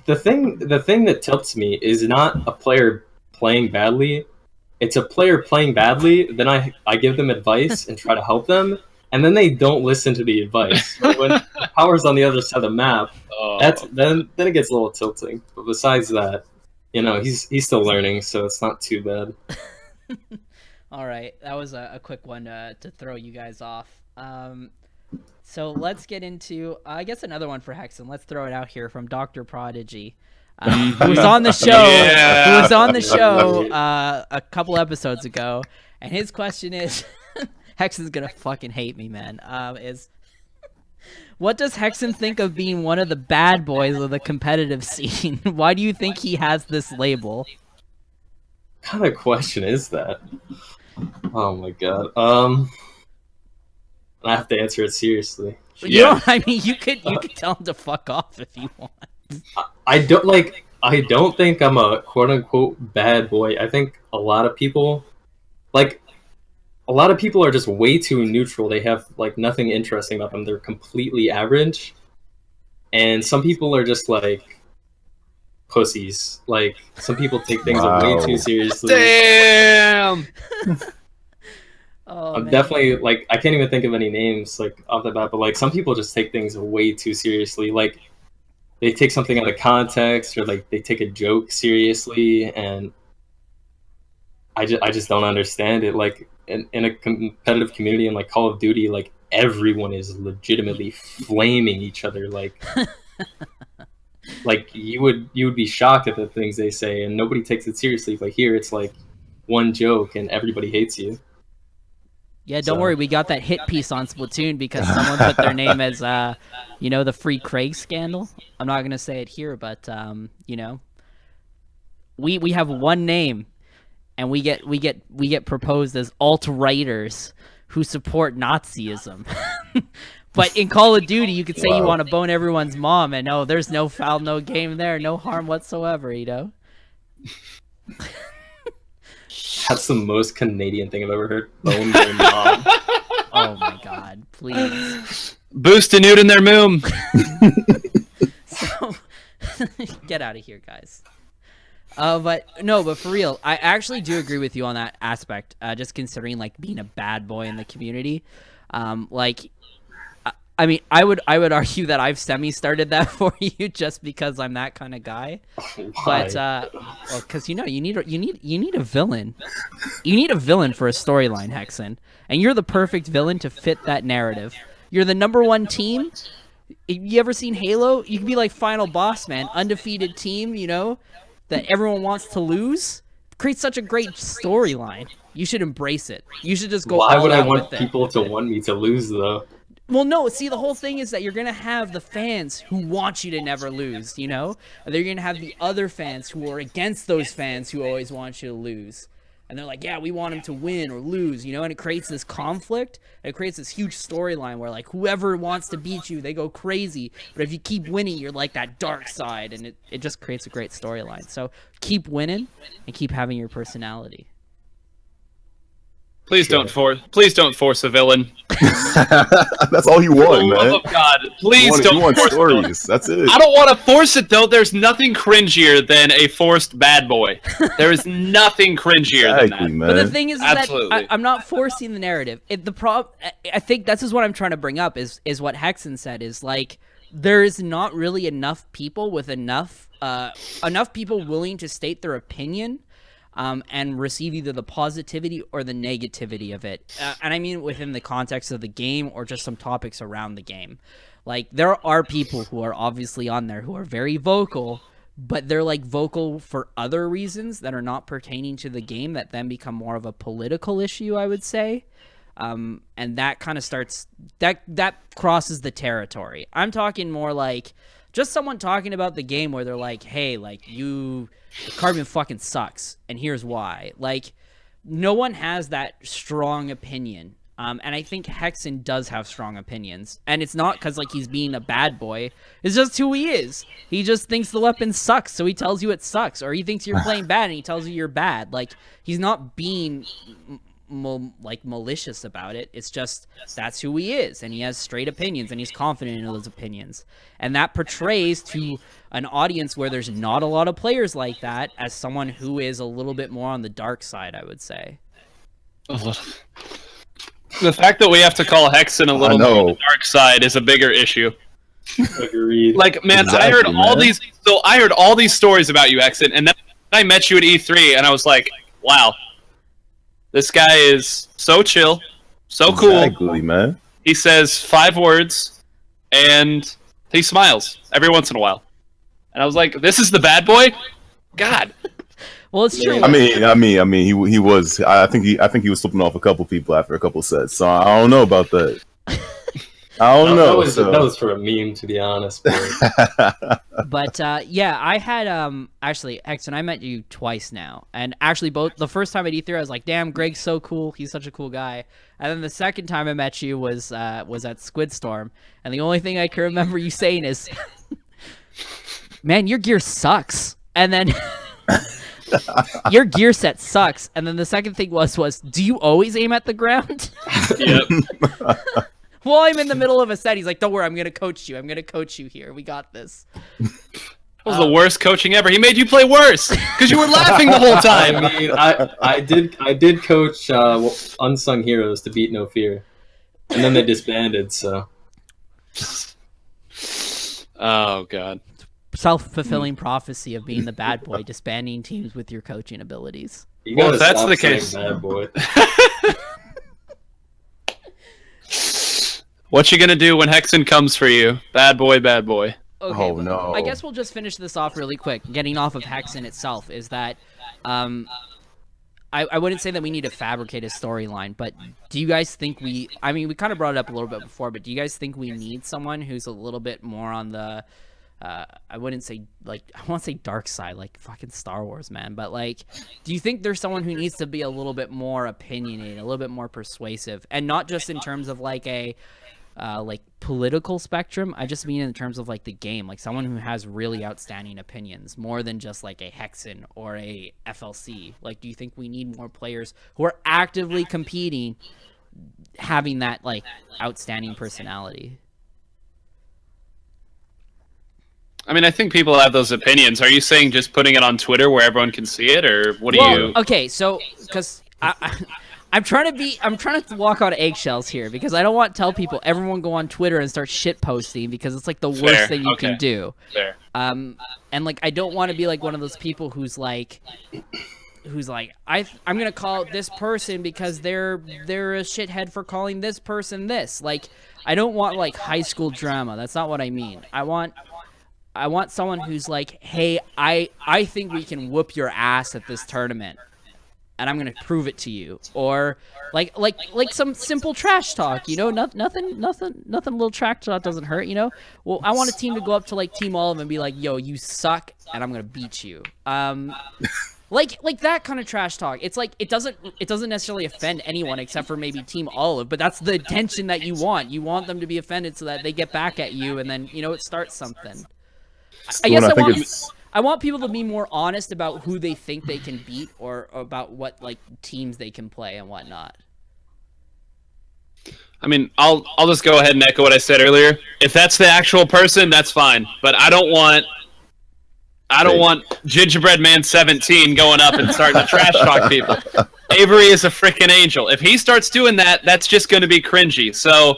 Speaker 2: The thing that tilts me is not a player playing badly. It's a player playing badly. Then I give them advice and try to help them, and then they don't listen to the advice. But when Power's on the other side of the map, then it gets a little tilting. But besides that, he's still learning, so it's not too bad.
Speaker 1: All right, that was a quick one to throw you guys off. So let's get into, I guess, another one for Hexen. Let's throw it out here from Dr. Prodigy, who was on the show.
Speaker 4: Yeah.
Speaker 1: Who was on the show a couple episodes ago, and his question is, Hexen's gonna fucking hate me, man. What does Hexen think of being one of the bad boys of the competitive scene? Why do you think he has this label?
Speaker 2: What kind of question is that? Oh my god. I have to answer it seriously.
Speaker 1: You know, I mean, you could tell him to fuck off if you want.
Speaker 2: I don't think I'm a quote unquote bad boy. I think a lot of people are just way too neutral. They have like nothing interesting about them. They're completely average. And some people are just like pussies. Like some people take things way too seriously.
Speaker 4: Damn.
Speaker 1: Oh,
Speaker 2: I'm
Speaker 1: man.
Speaker 2: definitely like I can't even think of any names like off the bat, but like some people just take things way too seriously. Like they take something out of context, or like they take a joke seriously, and I just don't understand it. Like in a competitive community and like Call of Duty, like everyone is legitimately flaming each other. Like like you would be shocked at the things they say, and nobody takes it seriously. But here it's like one joke and everybody hates you.
Speaker 1: Yeah, don't worry. We got that hit piece on Splatoon because someone put their name as, the Free Craig scandal. I'm not gonna say it here, but we have one name, and we get proposed as alt-righters who support Nazism. But in Call of Duty, you could say you want to bone everyone's mom, and no, there's no foul, no game there, no harm whatsoever.
Speaker 2: That's the most Canadian thing I've ever heard. Bone their mom.
Speaker 1: Oh my god, please.
Speaker 4: Boost a nude in their moom.
Speaker 1: So, get out of here, guys. But for real, I actually do agree with you on that aspect. Just considering like being a bad boy in the community, I mean, I would argue that I've semi-started that for you just because I'm that kind of guy.
Speaker 2: Why?
Speaker 1: But because you need a villain. You need a villain for a storyline, Hexen, and you're the perfect villain to fit that narrative. You're the #1 team. You ever seen Halo? You can be like final boss, man, undefeated team. That everyone wants to lose. creates such a great storyline. You should embrace it. You should just go
Speaker 2: Why
Speaker 1: all
Speaker 2: would I
Speaker 1: out
Speaker 2: want
Speaker 1: with it.
Speaker 2: people to want me to lose, though?
Speaker 1: Well, no, see, the whole thing is that you're going to have the fans who want you to never lose, you know? And then you're going to have the other fans who are against those fans who always want you to lose. And they're like, yeah, we want him to win or lose, you know? And it creates this conflict. And it creates this huge storyline where, like, whoever wants to beat you, they go crazy. But if you keep winning, you're like that dark side. And it just creates a great storyline. So keep winning and keep having your personality.
Speaker 4: Please don't force a villain.
Speaker 3: That's all you want,
Speaker 4: For the
Speaker 3: man.
Speaker 4: love of God, please don't
Speaker 3: You want
Speaker 4: force villain.
Speaker 3: stories. That's it.
Speaker 4: I don't want to force it though. There's nothing cringier than a forced bad boy. There is nothing cringier than
Speaker 3: Exactly,
Speaker 4: that.
Speaker 3: man.
Speaker 1: But the thing is that
Speaker 4: Absolutely.
Speaker 1: I'm not forcing the narrative. I think this is what I'm trying to bring up is what Hexen said is like there's not really enough people with enough people willing to state their opinion. And receive either the positivity or the negativity of it. And I mean within the context of the game or just some topics around the game. Like, there are people who are obviously on there who are very vocal, but they're, like, vocal for other reasons that are not pertaining to the game that then become more of a political issue, I would say. And that kind of starts... That crosses the territory. I'm talking more like... Just someone talking about the game where they're like, hey, like, Carbon fucking sucks, and here's why. Like, no one has that strong opinion. And I think Hexen does have strong opinions. And it's not because, like, he's being a bad boy. It's just who he is. He just thinks the weapon sucks, so he tells you it sucks. Or he thinks you're playing bad, and he tells you you're bad. Like, he's not being... malicious about it. It's just that's who he is, and he has straight opinions, and he's confident in those opinions, and that portrays to an audience where there's not a lot of players like that as someone who is a little bit more on the dark side, I would say.
Speaker 4: The fact that we have to call Hexen a little more on the dark side is a bigger issue.
Speaker 2: Agreed.
Speaker 4: Like, man,
Speaker 3: Exactly,
Speaker 4: I heard all
Speaker 3: man.
Speaker 4: these. So I heard all these stories about you, Hexen, and then I met you at E3, and I was like, wow. This guy is so chill, so cool.
Speaker 3: Exactly, man.
Speaker 4: He says 5 words, and he smiles every once in a while. And I was like, "This is the bad boy." God.
Speaker 1: Well, it's true.
Speaker 3: I mean, he was. I think he was flipping off a couple people after a couple sets. So I don't know about that. I don't know.
Speaker 2: That was for a meme, to be honest.
Speaker 1: But yeah, I had actually Hexen, I met you twice now, and actually both the first time at E3 I was like, damn, Greg's so cool, he's such a cool guy, and then the second time I met you was at Squidstorm, and the only thing I can remember you saying is, man, your gear sucks, and then your gear set sucks, and then the second thing was do you always aim at the ground?
Speaker 4: Yep.
Speaker 1: Well, I'm in the middle of a set. He's like, don't worry, I'm going to coach you. I'm going to coach you here. We got this.
Speaker 4: That was the worst coaching ever. He made you play worse because you were laughing the whole time.
Speaker 2: I mean, I did coach Unsung Heroes to beat No Fear, and then they disbanded. So,
Speaker 4: Oh God.
Speaker 1: Self-fulfilling prophecy of being the bad boy, disbanding teams with your coaching abilities.
Speaker 2: you
Speaker 4: Well,
Speaker 2: gotta
Speaker 4: if that's
Speaker 2: stop
Speaker 4: the
Speaker 2: saying
Speaker 4: case-
Speaker 2: bad boy.
Speaker 4: What you gonna do when Hexen comes for you? Bad boy, bad boy.
Speaker 1: Okay,
Speaker 3: Oh, no.
Speaker 1: I guess we'll just finish this off really quick. Getting off of Hexen itself is that I wouldn't say that we need to fabricate a storyline, but do you guys think we kind of brought it up a little bit before, but do you guys think we need someone who's a little bit more on the I wouldn't say, like, I want to say dark side, like fucking Star Wars, man, but like, do you think there's someone who needs to be a little bit more opinionated, a little bit more persuasive, and not just in terms of like a like political spectrum? I just mean in terms of like the game, like someone who has really outstanding opinions, more than just like a Hexen or a FLC. Like, do you think we need more players who are actively competing, having that like outstanding personality?
Speaker 4: I mean, I think people have those opinions. Are you saying just putting it on Twitter where everyone can see it, or what do you?
Speaker 1: Okay, so because I'm trying to walk on eggshells here, because I don't want to tell people everyone go on Twitter and start shit posting, because it's like the worst
Speaker 4: Fair,
Speaker 1: thing you
Speaker 4: okay.
Speaker 1: can do.
Speaker 4: Fair.
Speaker 1: And like, I don't want to be like one of those people who's like I'm gonna call out this person because they're a shithead for calling this person this. Like, I don't want like high school drama. That's not what I mean. I want someone who's like, hey, I think we can whoop your ass at this tournament, and I'm gonna prove it to you, or like some simple trash talk, nothing little trash talk doesn't hurt, Well, I want a team to go up to like Team Olive and be like, yo, you suck, and I'm gonna beat you. Like that kind of trash talk. It's like it doesn't necessarily offend anyone except for maybe Team Olive, but that's the attention that you want. You want them to be offended so that they get back at you, and then it starts something. I guess I want people to be more honest about who they think they can beat, or about what like teams they can play and whatnot.
Speaker 4: I mean, I'll just go ahead and echo what I said earlier. If that's the actual person, that's fine. But I don't want Gingerbread Man 17 going up and starting to trash talk people. Avery is a freaking angel. If he starts doing that, that's just going to be cringy. So,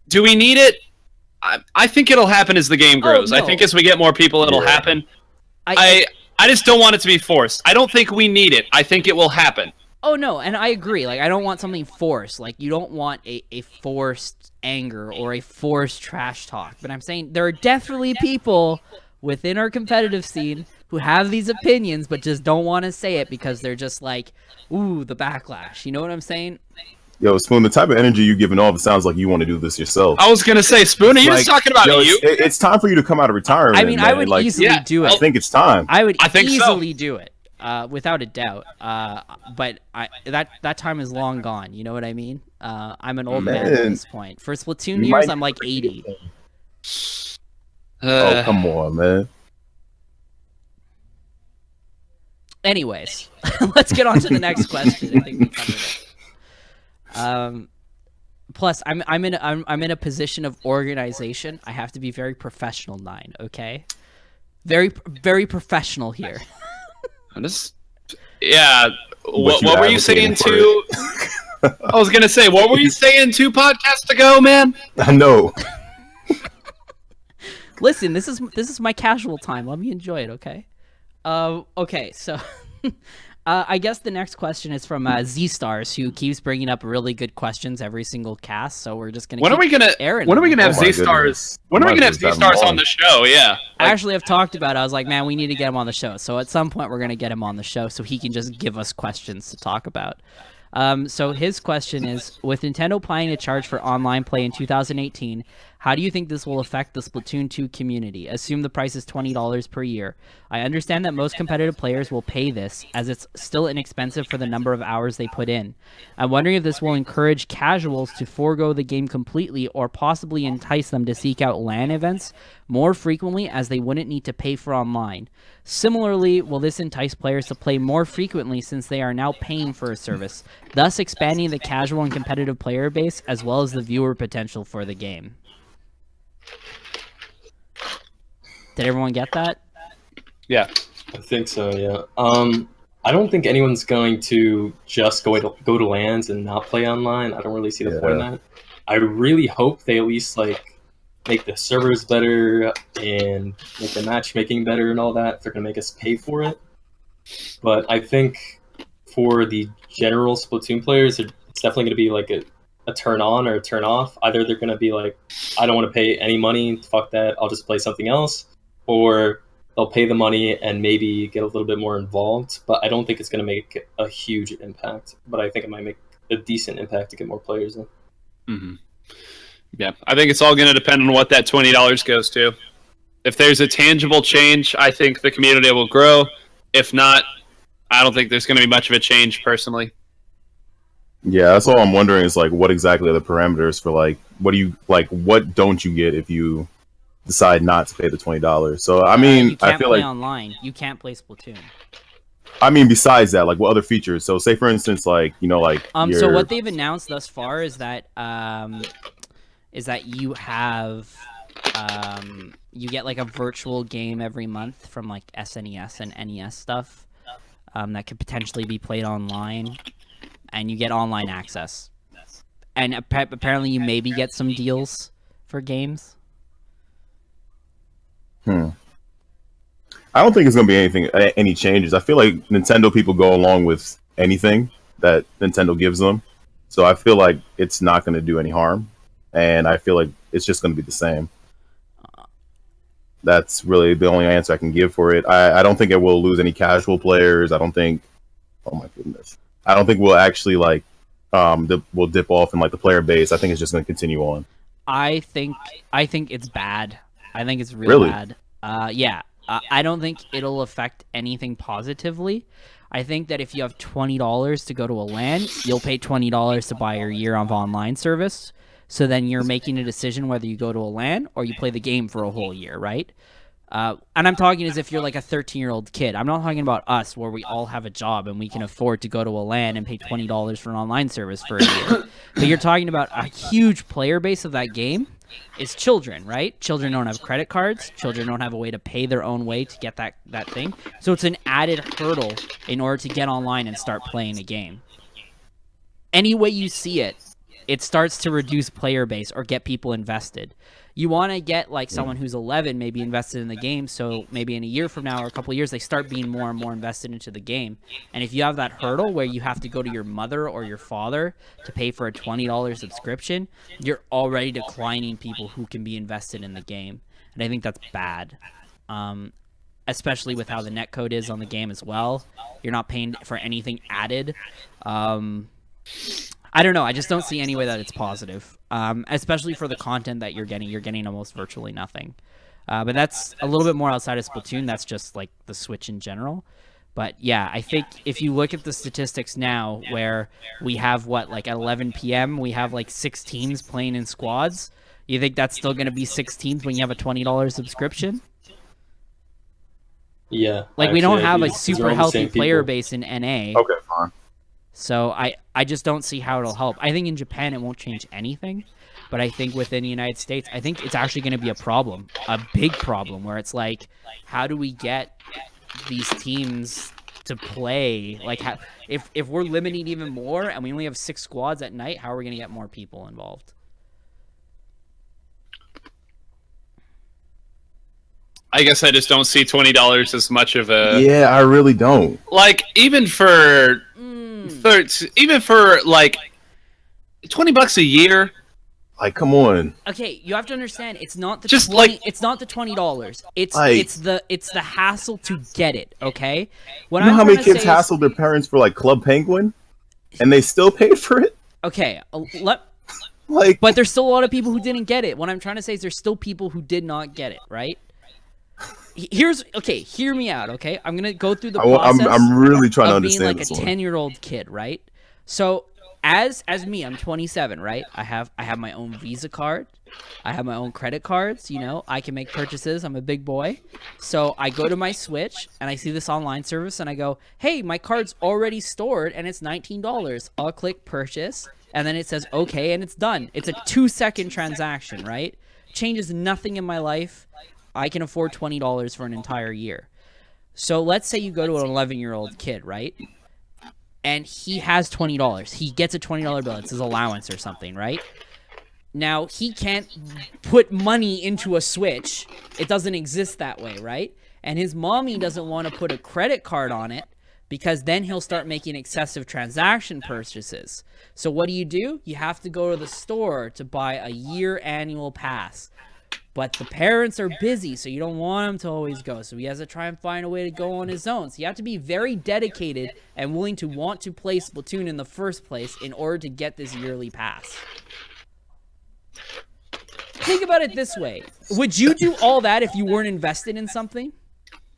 Speaker 4: do we need it? I think it'll happen as the game grows.
Speaker 1: No.
Speaker 4: I think as we get more people, it'll happen. I just don't want it to be forced. I don't think we need it. I think it will happen.
Speaker 1: Oh, no, and I agree. Like, I don't want something forced. Like, you don't want a forced anger or a forced trash talk. But I'm saying there are definitely people within our competitive scene who have these opinions but just don't want to say it because they're just like, ooh, the backlash. You know what I'm saying?
Speaker 3: Yo, Spoon, the type of energy you're giving off, it sounds like you want to do this yourself.
Speaker 4: I was going to say, Spoon, are you just talking about you?
Speaker 3: It's time for you to come out of retirement.
Speaker 1: I mean,
Speaker 3: man.
Speaker 1: I would easily do it.
Speaker 3: I think it's time.
Speaker 1: I would
Speaker 4: think
Speaker 1: easily do it, without a doubt. But that time is long gone. You know what I mean? I'm an old man at this point. For Splatoon years, I'm like 80.
Speaker 3: Oh, come on, man.
Speaker 1: Anyways, let's get on to the next question. I think we covered it. Plus, I'm in a position of organization. I have to be very professional, Nine. Okay, very professional here.
Speaker 4: Yeah. What were you saying to? I was gonna say, what were you saying 2 podcasts ago, man?
Speaker 3: I know.
Speaker 1: Listen, this is my casual time. Let me enjoy it, okay? Okay, so I guess the next question is from Z Stars, who keeps bringing up really good questions every single cast. So we're just gonna. When are we gonna
Speaker 4: have Z Stars? When are we gonna have Z Stars on the show? Yeah.
Speaker 1: Actually, I've talked about it. I was like, man, we need to get him on the show. So at some point, we're gonna get him on the show so he can just give us questions to talk about. So his question is, with Nintendo planning to charge for online play in 2018, how do you think this will affect the Splatoon 2 community? Assume the price is $20 per year. I understand that most competitive players will pay this, as it's still inexpensive for the number of hours they put in. I'm wondering if this will encourage casuals to forego the game completely, or possibly entice them to seek out LAN events more frequently, as they wouldn't need to pay for online. Similarly, will this entice players to play more frequently, since they are now paying for a service, thus expanding the casual and competitive player base as well as the viewer potential for the game? Did everyone get that?
Speaker 4: Yeah.
Speaker 2: I think so, yeah. I don't think anyone's going to just go to LANs and not play online. I don't really see the point in that. I really hope they at least make the servers better and make the matchmaking better and all that. If they're going to make us pay for it. But I think for the general Splatoon players, it's definitely going to be like a turn on or a turn off. Either they're going to be like, I don't want to pay any money, fuck that, I'll just play something else. Or they'll pay the money and maybe get a little bit more involved. But I don't think it's going to make a huge impact. But I think it might make a decent impact to get more players in.
Speaker 4: Mm-hmm. Yeah, I think it's all going to depend on what that $20 goes to. If there's a tangible change, I think the community will grow. If not, I don't think there's going to be much of a change personally.
Speaker 3: Yeah, that's all I'm wondering is what exactly are the parameters for what don't you get if you decide not to pay the $20? So I mean,
Speaker 1: you can't
Speaker 3: I feel
Speaker 1: play
Speaker 3: like
Speaker 1: online. You can't play Splatoon.
Speaker 3: I mean, besides that, what other features? So say for instance,
Speaker 1: So what they've announced thus far is that you have you get a virtual game every month from SNES and NES stuff that could potentially be played online, and you get online access. And apparently you maybe get some deals for games.
Speaker 3: I don't think it's going to be any changes. I feel like Nintendo people go along with anything that Nintendo gives them. So I feel like it's not going to do any harm. And I feel like it's just going to be the same. That's really the only answer I can give for it. I don't think it will lose any casual players. I don't think... Oh my goodness. I don't think we'll actually like we'll dip off in like the player base. I think it's just going to continue on.
Speaker 1: I think it's bad. I think it's
Speaker 3: Really?
Speaker 1: bad. Yeah. I don't think it'll affect anything positively. I think that if you have $20 to go to a LAN, you'll pay $20 to buy your year of online service. So then you're making a decision whether you go to a LAN or you play the game for a whole year, right? And I'm talking as if you're like a 13-year-old kid. I'm not talking about us where we all have a job and we can afford to go to a LAN and pay $20 for an online service for a year. But you're talking about a huge player base of that game is children, right? Children don't have credit cards. Children don't have a way to pay their own way to get that thing. So it's an added hurdle in order to get online and start playing a game. Any way you see it, it starts to reduce player base or get people invested. You want to get like someone who's 11 maybe invested in the game, so maybe in a year from now or a couple of years they start being more and more invested into the game. And if you have that hurdle where you have to go to your mother or your father to pay for a $20 subscription, you're already declining people who can be invested in the game. And I think that's bad, especially with how the netcode is on the game as well. You're not paying for anything added. I don't know. I just don't see any way that it's positive, especially for the content that you're getting. You're getting almost virtually nothing. But that's a little bit more outside of Splatoon. That's just like the Switch in general. But yeah, I think if you look at the statistics now where we have like at 11 p.m., we have like 6 teams playing in squads. You think that's still going to be 6 teams when you have a $20 subscription?
Speaker 2: Yeah.
Speaker 1: Like we don't have a
Speaker 2: 'cause
Speaker 1: super
Speaker 2: we're all the
Speaker 1: healthy
Speaker 2: same
Speaker 1: player
Speaker 2: people.
Speaker 1: base in NA.
Speaker 3: Okay, fine.
Speaker 1: So I just don't see how it'll help. I think in Japan it won't change anything, but I think within the United States, I think it's actually going to be a problem, a big problem, where it's like, how do we get these teams to play? Like, if we're limiting even more and we only have 6 squads at night, how are we going to get more people involved?
Speaker 4: I guess I just don't see $20 as much of a
Speaker 3: Yeah, I really don't.
Speaker 4: like even for even for like $20 a year.
Speaker 3: Like, come on.
Speaker 1: Okay, you have to understand, it's not the
Speaker 4: Just
Speaker 1: 20,
Speaker 4: like-
Speaker 1: it's not the $20. It's
Speaker 3: Like-
Speaker 1: it's the hassle to get it. Okay, what
Speaker 3: You know
Speaker 1: I'm
Speaker 3: how many
Speaker 1: trying to
Speaker 3: kids
Speaker 1: say is-
Speaker 3: hassled their parents for like Club Penguin, and they still paid for it?
Speaker 1: Okay,
Speaker 3: Like,
Speaker 1: but there's still a lot of people who didn't get it. What I'm trying to say is there's still people who did not get it, right? Hear me out, okay? I'm gonna go through the process.
Speaker 3: I'm really trying to
Speaker 1: of being
Speaker 3: understand
Speaker 1: like
Speaker 3: this
Speaker 1: a
Speaker 3: one.
Speaker 1: 10-year-old kid, right? So as me, I'm 27, right? I have my own Visa card. I have my own credit cards. You know, I can make purchases. I'm a big boy. So I go to my Switch and I see this online service and I go, hey, my card's already stored and it's $19. I'll click purchase and then it says okay and it's done. It's a 2-second transaction, right? Changes nothing in my life. I can afford $20 for an entire year. So let's say you go to an 11-year-old kid, right? And he has $20. He gets a $20 bill. It's his allowance or something, right? Now, he can't put money into a Switch. It doesn't exist that way, right? And his mommy doesn't want to put a credit card on it because then he'll start making excessive transaction purchases. So what do? You have to go to the store to buy a year annual pass. But the parents are busy, so you don't want him to always go. So he has to try and find a way to go on his own. So you have to be very dedicated and willing to want to play Splatoon in the first place in order to get this yearly pass. Think about it this way. Would you do all that if you weren't invested in something?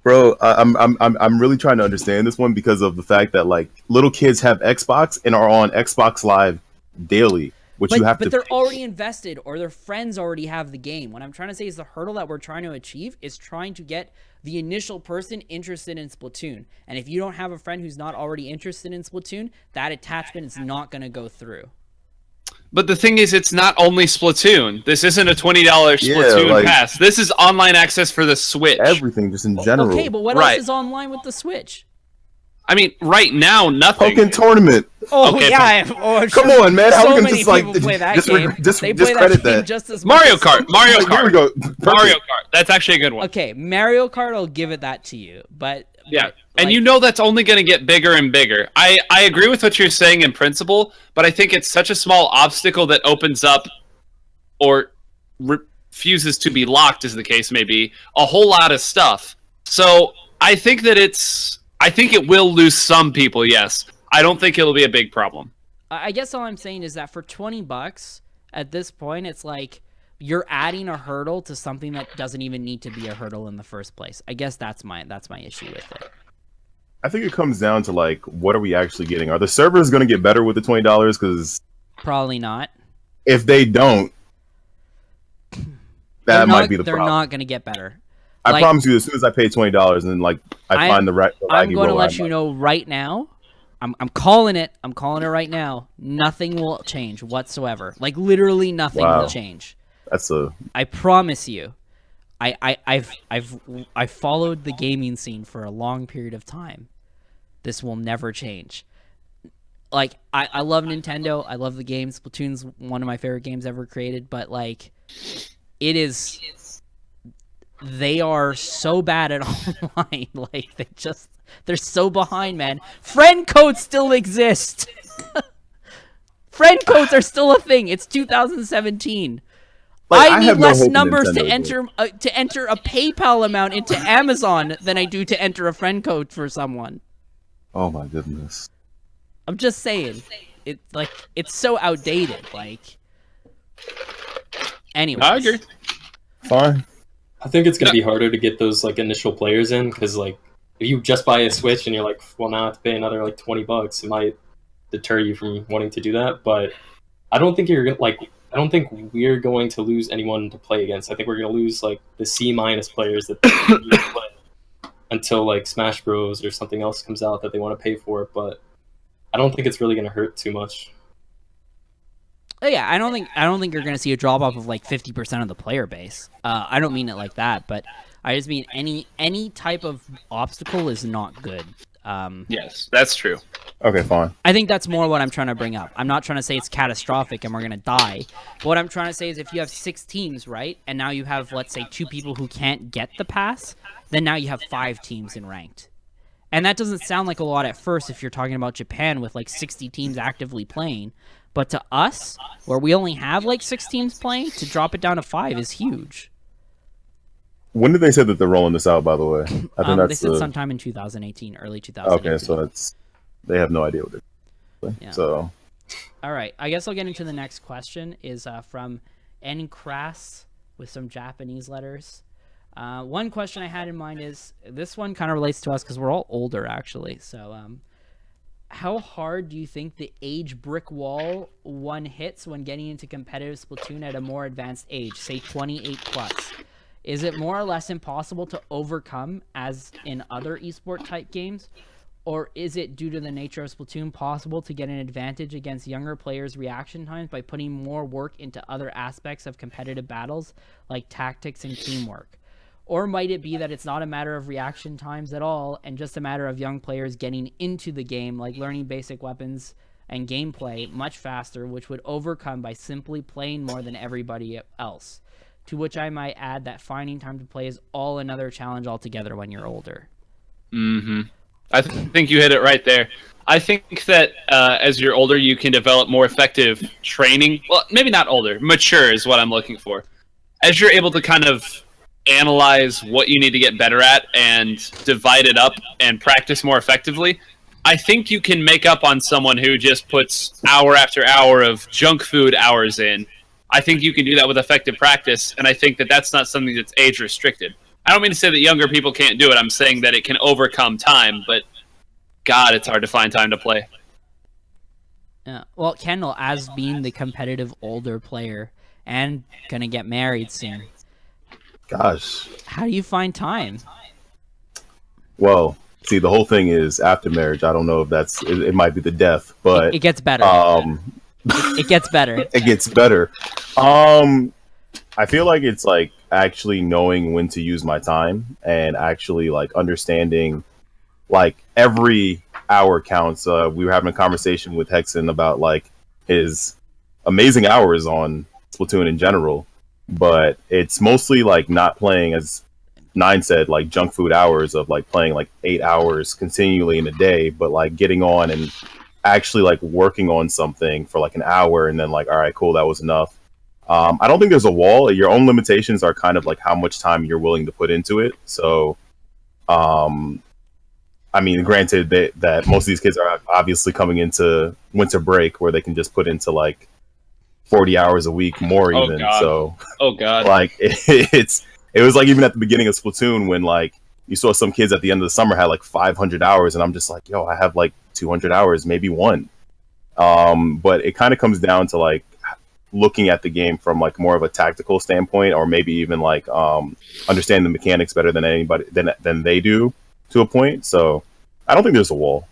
Speaker 3: Bro, I'm really trying to understand this one because of the fact that like little kids have Xbox and are on Xbox Live daily, which you have
Speaker 1: but
Speaker 3: to.
Speaker 1: they're already invested, or their friends already have the game. What I'm trying to say is the hurdle that we're trying to achieve is trying to get the initial person interested in Splatoon. And if you don't have a friend who's not already interested in Splatoon, that attachment is not going to go through.
Speaker 4: But the thing is, it's not only Splatoon. This isn't a $20 Splatoon
Speaker 3: like-
Speaker 4: pass. This is online access for the Switch.
Speaker 3: Everything just in general.
Speaker 1: Okay, but what
Speaker 4: Right.
Speaker 1: else is online with the Switch?
Speaker 4: I mean, right now, nothing.
Speaker 3: Pokken tournament.
Speaker 1: Oh,
Speaker 4: Okay,
Speaker 1: yeah. I'm
Speaker 3: Come
Speaker 1: sure
Speaker 3: on, man. How
Speaker 1: so
Speaker 3: we gonna
Speaker 1: many
Speaker 3: just like
Speaker 1: people play that
Speaker 3: dis-
Speaker 1: game.
Speaker 3: dis-
Speaker 1: They play
Speaker 3: discredit
Speaker 1: that game
Speaker 3: that?
Speaker 1: just as much
Speaker 4: Mario
Speaker 1: as-
Speaker 4: Kart. Mario
Speaker 3: Like, here we
Speaker 4: Kart.
Speaker 3: go. Perfect.
Speaker 4: Mario Kart. That's actually a good one.
Speaker 1: Okay, Mario Kart, I'll give it that to you. But
Speaker 4: Yeah,
Speaker 1: but,
Speaker 4: and
Speaker 1: like,
Speaker 4: you know that's only going to get bigger and bigger. I agree with what you're saying in principle, but I think it's such a small obstacle that opens up or refuses to be locked, as the case may be, a whole lot of stuff. So I think that I think it will lose some people, yes. I don't think it'll be a big problem.
Speaker 1: I guess all I'm saying is that for $20 at this point, it's like you're adding a hurdle to something that doesn't even need to be a hurdle in the first place. I guess that's my issue with it.
Speaker 3: I think it comes down to like, what are we actually getting? Are the servers going to get better with the $20? Because
Speaker 1: probably not.
Speaker 3: If they don't, that might be the problem.
Speaker 1: They're not going to get better.
Speaker 3: I promise you, as soon as I pay $20 and like I find the right,
Speaker 1: I'm going to let you know right now. I'm calling it. I'm calling it right now. Nothing will change whatsoever. Like literally nothing will change. I promise you. I've followed the gaming scene for a long period of time. This will never change. Like I love Nintendo. I love the game. Splatoon's one of my favorite games ever created. But like, they are so bad at online. Like they're so behind, man. Friend codes still exist. Friend codes are still a thing. It's 2017. Like, I need less numbers to enter a PayPal amount into Amazon than I do to enter a friend code for someone.
Speaker 3: Oh my goodness.
Speaker 1: I'm just saying. It's so outdated. Like, anyway.
Speaker 4: I agree.
Speaker 3: Fine.
Speaker 2: I think it's gonna be harder to get those like initial players in because like if you just buy a Switch and you're like, well, now I have to pay another like $20, it might deter you from wanting to do that. But I don't think I don't think we're going to lose anyone to play against. I think we're going to lose like the C- players that play until like Smash Bros or something else comes out that they want to pay for. But I don't think it's really going to hurt too much.
Speaker 1: Yeah, I don't think you're going to see a drop off of like 50% of the player base. I don't mean it like that, but I just mean any type of obstacle is not good.
Speaker 4: Yes, that's true.
Speaker 3: Okay, fine.
Speaker 1: I think that's more what I'm trying to bring up. I'm not trying to say it's catastrophic and we're going to die. But what I'm trying to say is if you have 6 teams, right, and now you have, let's say, 2 people who can't get the pass, then now you have 5 teams in ranked. And that doesn't sound like a lot at first if you're talking about Japan with like 60 teams actively playing. But to us, where we only have like 6 teams playing, to drop it down to 5 is huge.
Speaker 3: When did they say that they're rolling this out, by the way? I think
Speaker 1: they said sometime in 2018, early 2018.
Speaker 3: Okay, so they have no idea what they're doing. Yeah. So,
Speaker 1: all right, I guess I'll get into the next question. Is from N Crass with some Japanese letters. One question I had in mind is this one kind of relates to us because we're all older, actually. So, how hard do you think the age brick wall one hits when getting into competitive Splatoon at a more advanced age, say 28 plus? Is it more or less impossible to overcome as in other esport type games? Or is it, due to the nature of Splatoon, possible to get an advantage against younger players' reaction times by putting more work into other aspects of competitive battles, like tactics and teamwork? Or might it be that it's not a matter of reaction times at all, and just a matter of young players getting into the game, like learning basic weapons and gameplay much faster, which would overcome by simply playing more than everybody else? To which I might add that finding time to play is all another challenge altogether when you're older.
Speaker 4: Mm-hmm. I think you hit it right there. I think that as you're older, you can develop more effective training. Well, maybe not older. Mature is what I'm looking for. As you're able to kind of analyze what you need to get better at and divide it up and practice more effectively, I think you can make up on someone who just puts hour after hour of junk food hours in. I think you can do that with effective practice, and I think that that's not something that's age restricted. I don't mean to say that younger people can't do it. I'm saying that it can overcome time, but God, it's hard to find time to play.
Speaker 1: Yeah. Well, Kendall, as being the competitive older player and gonna get married soon,
Speaker 3: gosh,
Speaker 1: how do you find time?
Speaker 3: Well, see, the whole thing is after marriage. I don't know if it might be the death, but
Speaker 1: it gets better. It gets better.
Speaker 3: It gets better. I feel like it's like actually knowing when to use my time and actually like understanding like every hour counts. We were having a conversation with Hexen about like his amazing hours on Splatoon in general, but it's mostly like not playing, as Nine said, like junk food hours of like playing like 8 hours continually in a day, but like getting on and actually like working on something for like an hour and then like, all right, cool, that was enough. I don't think there's a wall. Your own limitations are kind of like how much time you're willing to put into it. So I mean, granted that most of these kids are obviously coming into winter break where they can just put into like 40 hours a week more
Speaker 4: Oh
Speaker 3: even.
Speaker 4: God.
Speaker 3: So
Speaker 4: Oh God.
Speaker 3: like it was like even at the beginning of Splatoon when like you saw some kids at the end of the summer had like 500 hours, and I'm just like, yo, I have like 200 hours, maybe one. But it kind of comes down to like looking at the game from like more of a tactical standpoint, or maybe even like understand the mechanics better than anybody than they do to a point. So I don't think there's a wall.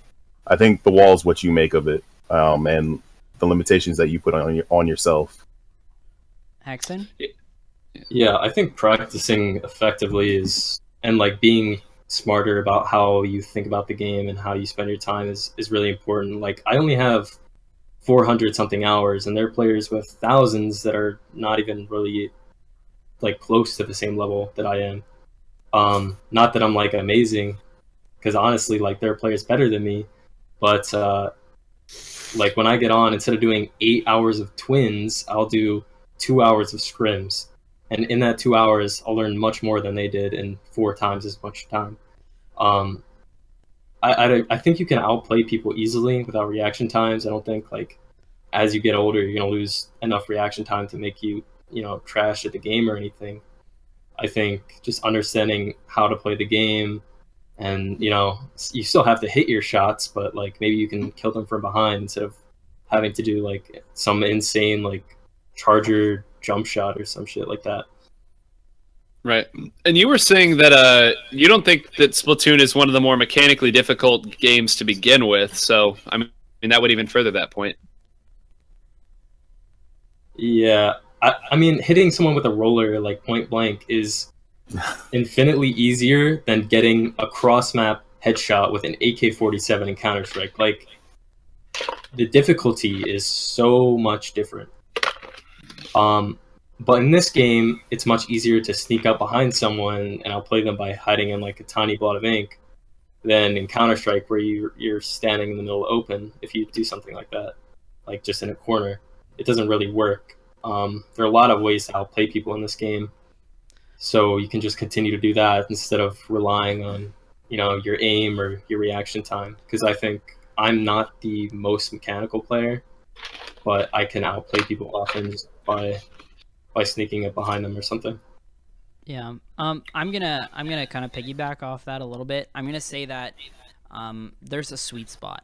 Speaker 3: I think the wall is what you make of it, and the limitations that you put on yourself.
Speaker 1: Hexen?
Speaker 2: Yeah, I think practicing effectively and like being smarter about how you think about the game and how you spend your time is really important. Like I only have 400 something hours, and there are players with thousands that are not even really like close to the same level that I am. Not that I'm like amazing, because honestly, like there are players better than me, but like when I get on, instead of doing 8 hours of twins, I'll do 2 hours of scrims, and in that 2 hours, I'll learn much more than they did in 4 times as much time. I think you can outplay people easily without reaction times. I don't think like as you get older, you're gonna lose enough reaction time to make you trash at the game or anything. I think just understanding how to play the game, and you still have to hit your shots, but like maybe you can kill them from behind instead of having to do like some insane like charger jump shot or some shit like that.
Speaker 4: Right. And you were saying that you don't think that Splatoon is one of the more mechanically difficult games to begin with. So I mean that would even further that point.
Speaker 2: Yeah, I mean hitting someone with a roller like point blank is infinitely easier than getting a cross map headshot with an AK-47 in Counter-Strike. Like the difficulty is so much different. But in this game, it's much easier to sneak up behind someone and outplay them by hiding in like a tiny blot of ink than in Counter-Strike where you're standing in the middle open. If you do something like that, like just in a corner, it doesn't really work. There are a lot of ways to outplay people in this game. So you can just continue to do that instead of relying on, your aim or your reaction time. Because I think I'm not the most mechanical player, but I can outplay people often just by sneaking up behind them or something.
Speaker 1: Yeah. I'm gonna kind of piggyback off that a little bit. I'm gonna say that there's a sweet spot.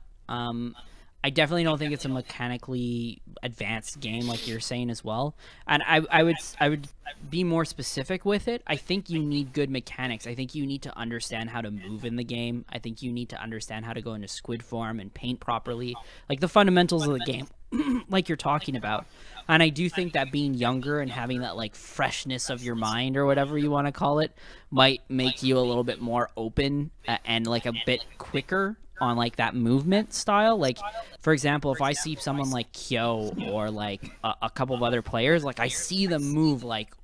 Speaker 1: I definitely don't think it's a mechanically advanced game like you're saying as well. And I would be more specific with it. I think you need good mechanics. I think you need to understand how to move in the game. I think you need to understand how to go into squid form and paint properly. Like the fundamentals of the game, like you're talking about. And I do think that being younger and having that like freshness of your mind or whatever you want to call it might make you a little bit more open and like a bit quicker on like that movement style. Like for example, if I see someone like Kyo or like a couple of other players, like I see them move like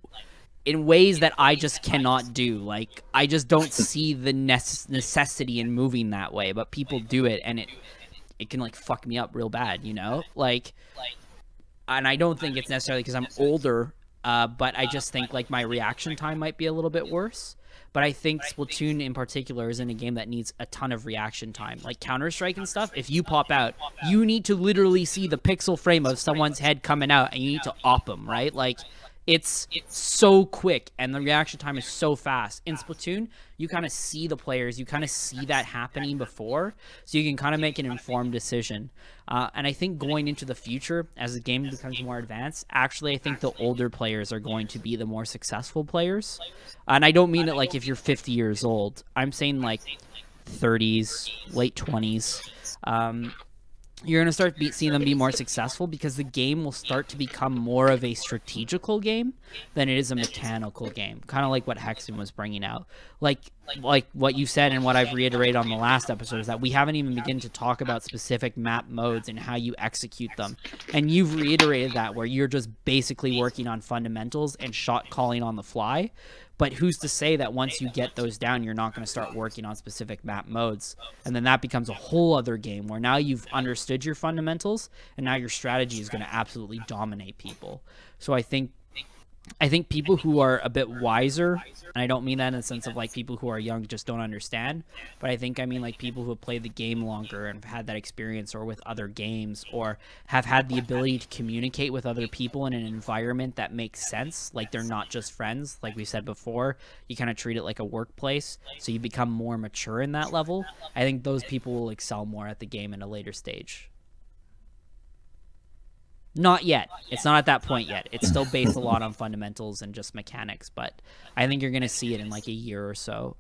Speaker 1: in ways that I just cannot do. Like I just don't see the necessity in moving that way, but people do it, and it can like fuck me up real bad, like. And I don't think it's necessarily because I'm older, but I just think like my reaction time might be a little bit worse. But I think Splatoon in particular is in a game that needs a ton of reaction time. Like Counter-Strike and stuff, if you pop out, you need to literally see the pixel frame of someone's head coming out, and you need to op them, right? Like it's so quick, and the reaction time is so fast. In Splatoon, you kind of see the players, you kind of see that happening before, so you can kind of make an informed decision. And I think going into the future, as the game becomes more advanced, actually I think the older players are going to be the more successful players. And I don't mean it like if you're 50 years old. I'm saying like 30s, late 20s. You're going to start seeing them be more successful because the game will start to become more of a strategical game than it is a mechanical game. Kind of like what Hexen was bringing out. Like what you said and what I've reiterated on the last episode is that we haven't even begun to talk about specific map modes and how you execute them. And you've reiterated that where you're just basically working on fundamentals and shot calling on the fly. But who's to say that once you get those down, you're not going to start working on specific map modes? And then that becomes a whole other game where now you've understood your fundamentals, and now your strategy is going to absolutely dominate people. So I think I think people who are a bit wiser, and I don't mean that in the sense of like people who are young just don't understand, but I mean like people who have played the game longer and have had that experience, or with other games, or have had the ability to communicate with other people in an environment that makes sense. Like they're not just friends, like we said before. You kind of treat it like a workplace, so you become more mature in that level. I think those people will excel more at the game in a later stage. Not yet. It's not at that point yet. It's still based a lot on fundamentals and just mechanics, but I think you're going to see it in like a year or so.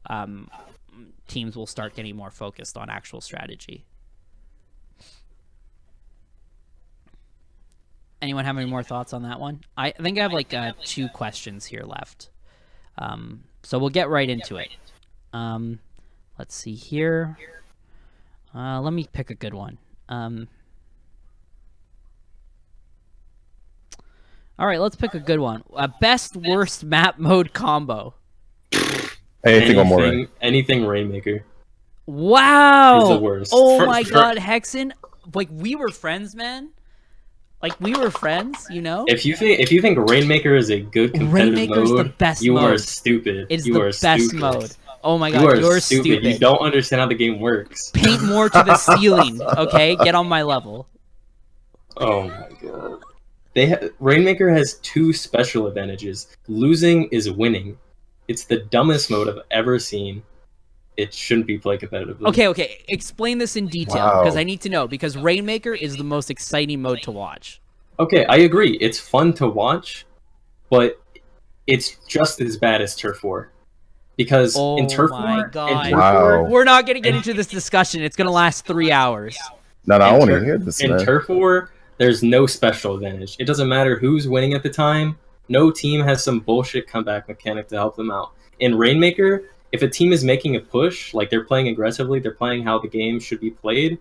Speaker 1: Teams will start getting more focused on actual strategy. Anyone have any more thoughts on that one? I think I have like 2 questions here left. So we'll get right into it. Let's see here. Let me pick a good one. All right, let's pick a good one. Best worst map mode combo.
Speaker 2: Anything Rainmaker.
Speaker 1: Wow.
Speaker 2: Is the worst.
Speaker 1: Oh my God, Hexen. Like we were friends, man. Like we were friends, you know.
Speaker 2: If you think Rainmaker is a good competitive
Speaker 1: Rainmaker's
Speaker 2: mode,
Speaker 1: the best
Speaker 2: you
Speaker 1: mode.
Speaker 2: are stupid.
Speaker 1: It's
Speaker 2: you
Speaker 1: the
Speaker 2: are
Speaker 1: best
Speaker 2: stupid.
Speaker 1: mode. Oh my God, you're stupid.
Speaker 2: You don't understand how the game works.
Speaker 1: Paint more to the ceiling, okay? Get on my level.
Speaker 2: Oh my God. Rainmaker has 2 special advantages. Losing is winning. It's the dumbest mode I've ever seen. It shouldn't be played competitively.
Speaker 1: Okay. Explain this in detail, because I need to know. Because Rainmaker is the most exciting mode to watch.
Speaker 2: Okay, I agree. It's fun to watch, but it's just as bad as Turf War. Because in Turf War,
Speaker 1: we're not going to get into this discussion. It's going to last 3 hours.
Speaker 3: No, I want to hear this.
Speaker 2: In Turf War, there's no special advantage. It doesn't matter who's winning at the time. No team has some bullshit comeback mechanic to help them out. In Rainmaker, if a team is making a push, like they're playing aggressively, they're playing how the game should be played,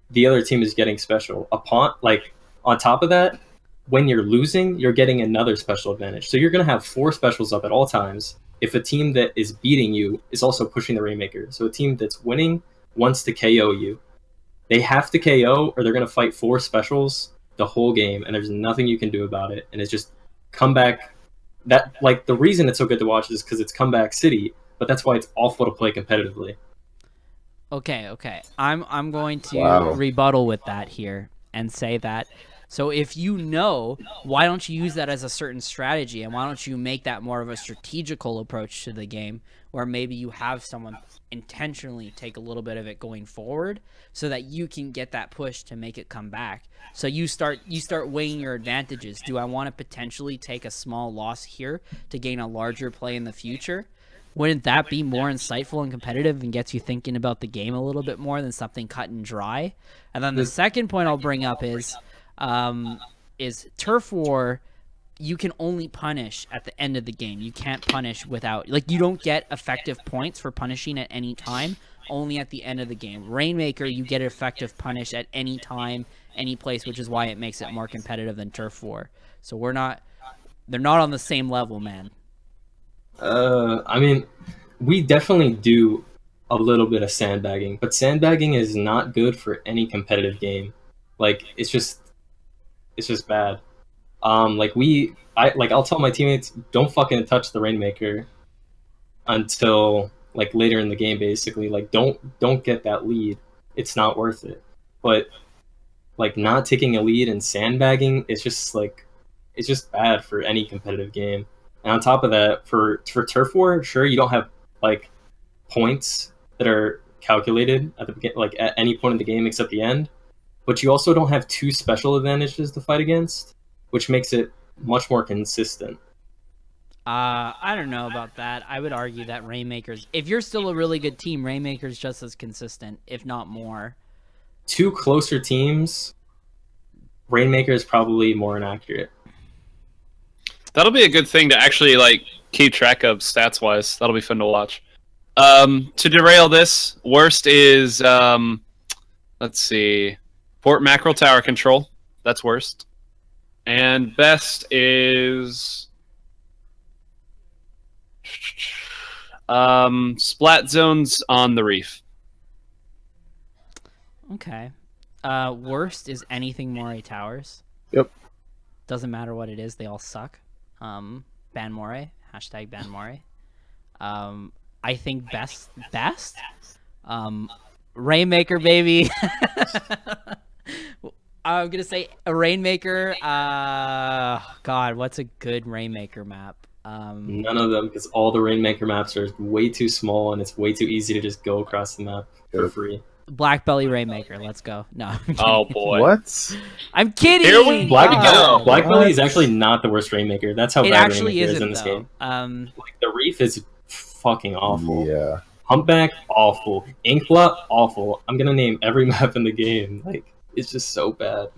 Speaker 2: the other team is getting special. On top of that, when you're losing, you're getting another special advantage. So you're going to have 4 specials up at all times if a team that is beating you is also pushing the Rainmaker. So a team that's winning wants to KO you. They have to KO or they're going to fight 4 specials the whole game, and there's nothing you can do about it. And it's just comeback. That, like, the reason it's so good to watch is because it's comeback city, but that's why it's awful to play competitively.
Speaker 1: Okay. I'm going to rebuttal with that here and say that. So if you know, why don't you use that as a certain strategy, and why don't you make that more of a strategical approach to the game, where maybe you have someone intentionally take a little bit of it going forward so that you can get that push to make it come back. So you start weighing your advantages. Do I want to potentially take a small loss here to gain a larger play in the future? Wouldn't that be more insightful and competitive and gets you thinking about the game a little bit more than something cut and dry? And then the second point I'll bring up is Turf War. You can only punish at the end of the game. You can't punish without, like, you don't get effective points for punishing at any time, only at the end of the game. Rainmaker, you get effective punish at any time, any place, which is why it makes it more competitive than Turf War. So they're not on the same level, man.
Speaker 2: I mean, we definitely do a little bit of sandbagging, but sandbagging is not good for any competitive game. Like, it's just bad. I'll tell my teammates, don't fucking touch the Rainmaker until like later in the game, basically. Like, don't get that lead. It's not worth it. But like, not taking a lead and sandbagging, it's just bad for any competitive game. And on top of that, for Turf War, sure, you don't have like points that are calculated at the beginning, like at any point in the game except the end. But you also don't have 2 special advantages to fight against, which makes it much more consistent.
Speaker 1: I don't know about that. I would argue that Rainmaker's, if you're still a really good team, Rainmaker's just as consistent, if not more.
Speaker 2: 2 closer teams, Rainmaker is probably more inaccurate.
Speaker 4: That'll be a good thing to actually like keep track of stats wise. That'll be fun to watch. To derail this, worst is let's see, Port Mackerel Tower Control. That's worst. And best is Splat Zones on the Reef.
Speaker 1: Okay. Worst is anything Moray Towers.
Speaker 3: Yep.
Speaker 1: Doesn't matter what it is, they all suck. ban Moray. Hashtag ban Moray. I think best. Rainmaker, baby. I'm gonna say a Rainmaker. God, what's a good Rainmaker map?
Speaker 2: None of them, because all the Rainmaker maps are way too small and it's way too easy to just go across the map for free.
Speaker 1: Black Belly Rainmaker. Let's go. No. I'm kidding.
Speaker 4: Oh boy.
Speaker 3: What?
Speaker 1: I'm kidding.
Speaker 4: Here we go.
Speaker 2: Black
Speaker 3: What?
Speaker 2: Belly is actually not the worst Rainmaker. That's how
Speaker 1: It
Speaker 2: bad
Speaker 1: actually
Speaker 2: Rainmaker is
Speaker 1: isn't
Speaker 2: in this
Speaker 1: though.
Speaker 2: game. Like, the Reef is fucking awful.
Speaker 3: Yeah.
Speaker 2: Humpback, awful. Inkblot, awful. I'm gonna name every map in the game. Like, it's just so bad.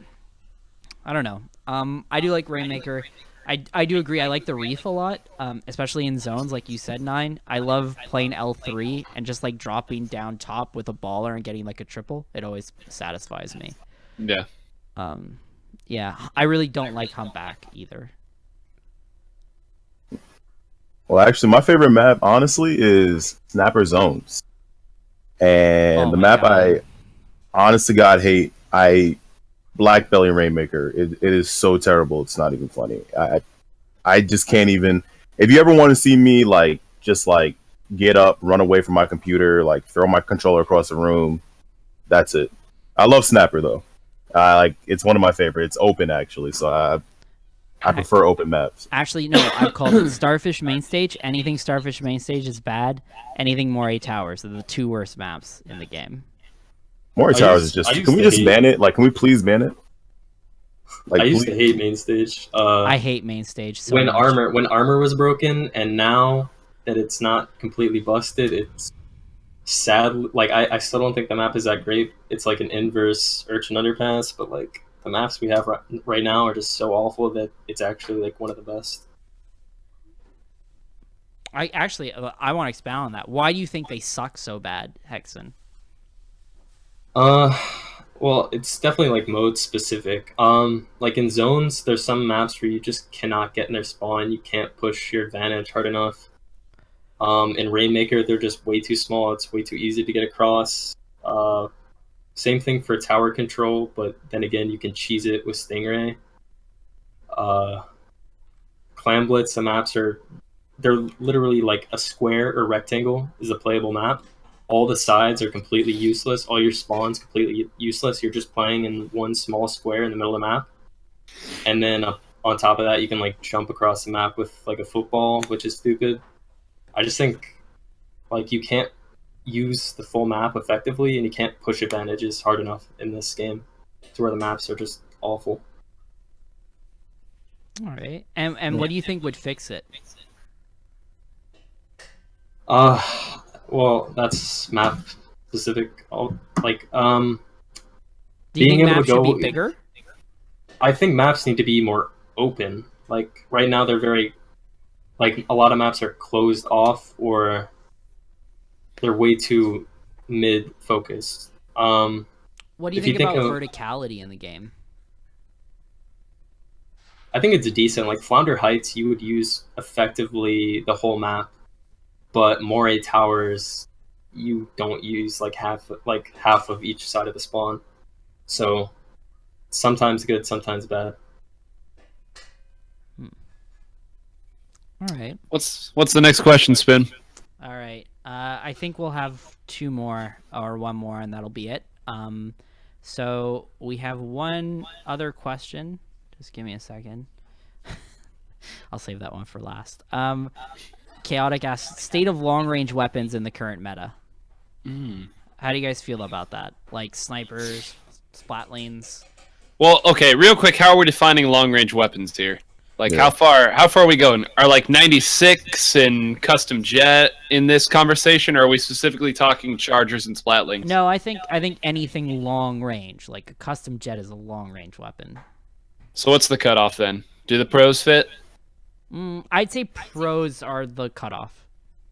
Speaker 1: I don't know. I do like Rainmaker. I do agree. I like the Reef a lot, especially in zones, like you said, 9. I love playing L3 and just like dropping down top with a baller and getting like a triple. It always satisfies me.
Speaker 4: Yeah.
Speaker 1: Yeah, I really don't like Humpback either.
Speaker 3: Well, actually, my favorite map, honestly, is Snapper Zones. And
Speaker 1: Oh
Speaker 3: the
Speaker 1: my
Speaker 3: map
Speaker 1: God.
Speaker 3: I, honest to God, hate, Black Belly Rainmaker. It is so terrible. It's not even funny. I just can't even. If you ever want to see me just get up, run away from my computer, throw my controller across the room, that's it. I love Snapper though. It's one of my favorites. It's open actually, so I prefer open maps.
Speaker 1: Actually, no, I've called it Starfish Main Stage. Anything Starfish Main Stage is bad. Anything Moray Towers are the 2 worst maps in the game.
Speaker 3: Moray
Speaker 2: I
Speaker 3: Towers
Speaker 2: used-
Speaker 3: is
Speaker 2: I
Speaker 3: just.
Speaker 2: used
Speaker 3: Can we
Speaker 2: to
Speaker 3: just
Speaker 2: hate-
Speaker 3: ban it? Can we please ban it?
Speaker 2: I used to
Speaker 3: please-
Speaker 2: hate main stage.
Speaker 1: I hate Main Stage so
Speaker 2: when
Speaker 1: much.
Speaker 2: armor was broken, and now that it's not completely busted, it's sad. I still don't think the map is that great. It's like an inverse Urchin Underpass, but the maps we have right now are just so awful that it's actually one of the best.
Speaker 1: I want to expound on that. Why do you think they suck so bad, Hexen?
Speaker 2: Well, it's definitely mode specific. In zones, there's some maps where you just cannot get in their spawn. You can't push your advantage hard enough. In Rainmaker, they're just way too small. It's way too easy to get across. Same thing for tower control, but then again, you can cheese it with Stingray. Clam Blitz, the maps they're literally a square or rectangle is a playable map. All the sides are completely useless. All your spawns completely useless. You're just playing in one small square in the middle of the map. And then on top of that, you can jump across the map with a football, which is stupid. I just think you can't use the full map effectively, and you can't push advantages hard enough in this game to where the maps are just awful.
Speaker 1: All right. And what do you think would fix it?
Speaker 2: Well, that's map specific.
Speaker 1: Do you
Speaker 2: being
Speaker 1: think
Speaker 2: able to
Speaker 1: maps should
Speaker 2: go-
Speaker 1: be bigger?
Speaker 2: I think maps need to be more open. Right now, they're very a lot of maps are closed off, or they're way too mid focused.
Speaker 1: What do you
Speaker 2: if you
Speaker 1: think about
Speaker 2: think of-
Speaker 1: verticality in the game?
Speaker 2: I think it's decent. Flounder Heights, you would use effectively the whole map, but Moray Towers, you don't use half of each side of the spawn. So sometimes good, sometimes bad.
Speaker 1: All right.
Speaker 4: What's the next question, Spin?
Speaker 1: All right. I think we'll have 2 more or 1 more, and that'll be it. So we have one other question. Just give me a second. I'll save that one for last. Chaotic asks, state of long-range weapons in the current meta. How do you guys feel about that? Snipers, splat lanes?
Speaker 4: Well, okay, real quick, how are we defining long-range weapons here?
Speaker 3: Yeah.
Speaker 4: How far are we going? Are 96 and custom jet in this conversation, or are we specifically talking chargers and splat lanes?
Speaker 1: No, I think anything long range, a custom jet is a long range weapon.
Speaker 4: So what's the cutoff then? Do the pros fit?
Speaker 1: I'd say pros are the cutoff.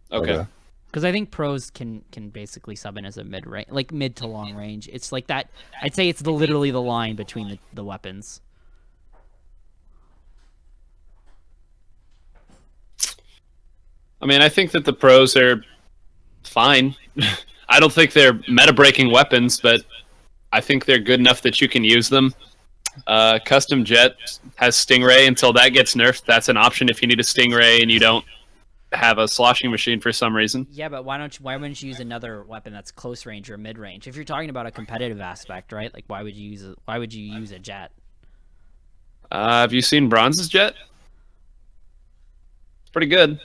Speaker 4: Okay.
Speaker 1: Because I think pros can basically sub in as a mid-range, mid to long range. It's that. I'd say it's literally the line between the weapons.
Speaker 4: I mean, I think that the pros are fine. I don't think they're meta-breaking weapons, but I think they're good enough that you can use them. Custom jet has Stingray until that gets nerfed. That's an option if you need a Stingray and you don't have a sloshing machine for some reason.
Speaker 1: Yeah, but why wouldn't you use another weapon that's close range or mid range? If you're talking about a competitive aspect, right? Like why would you use a jet?
Speaker 4: Have you seen Bronze's jet? It's pretty good.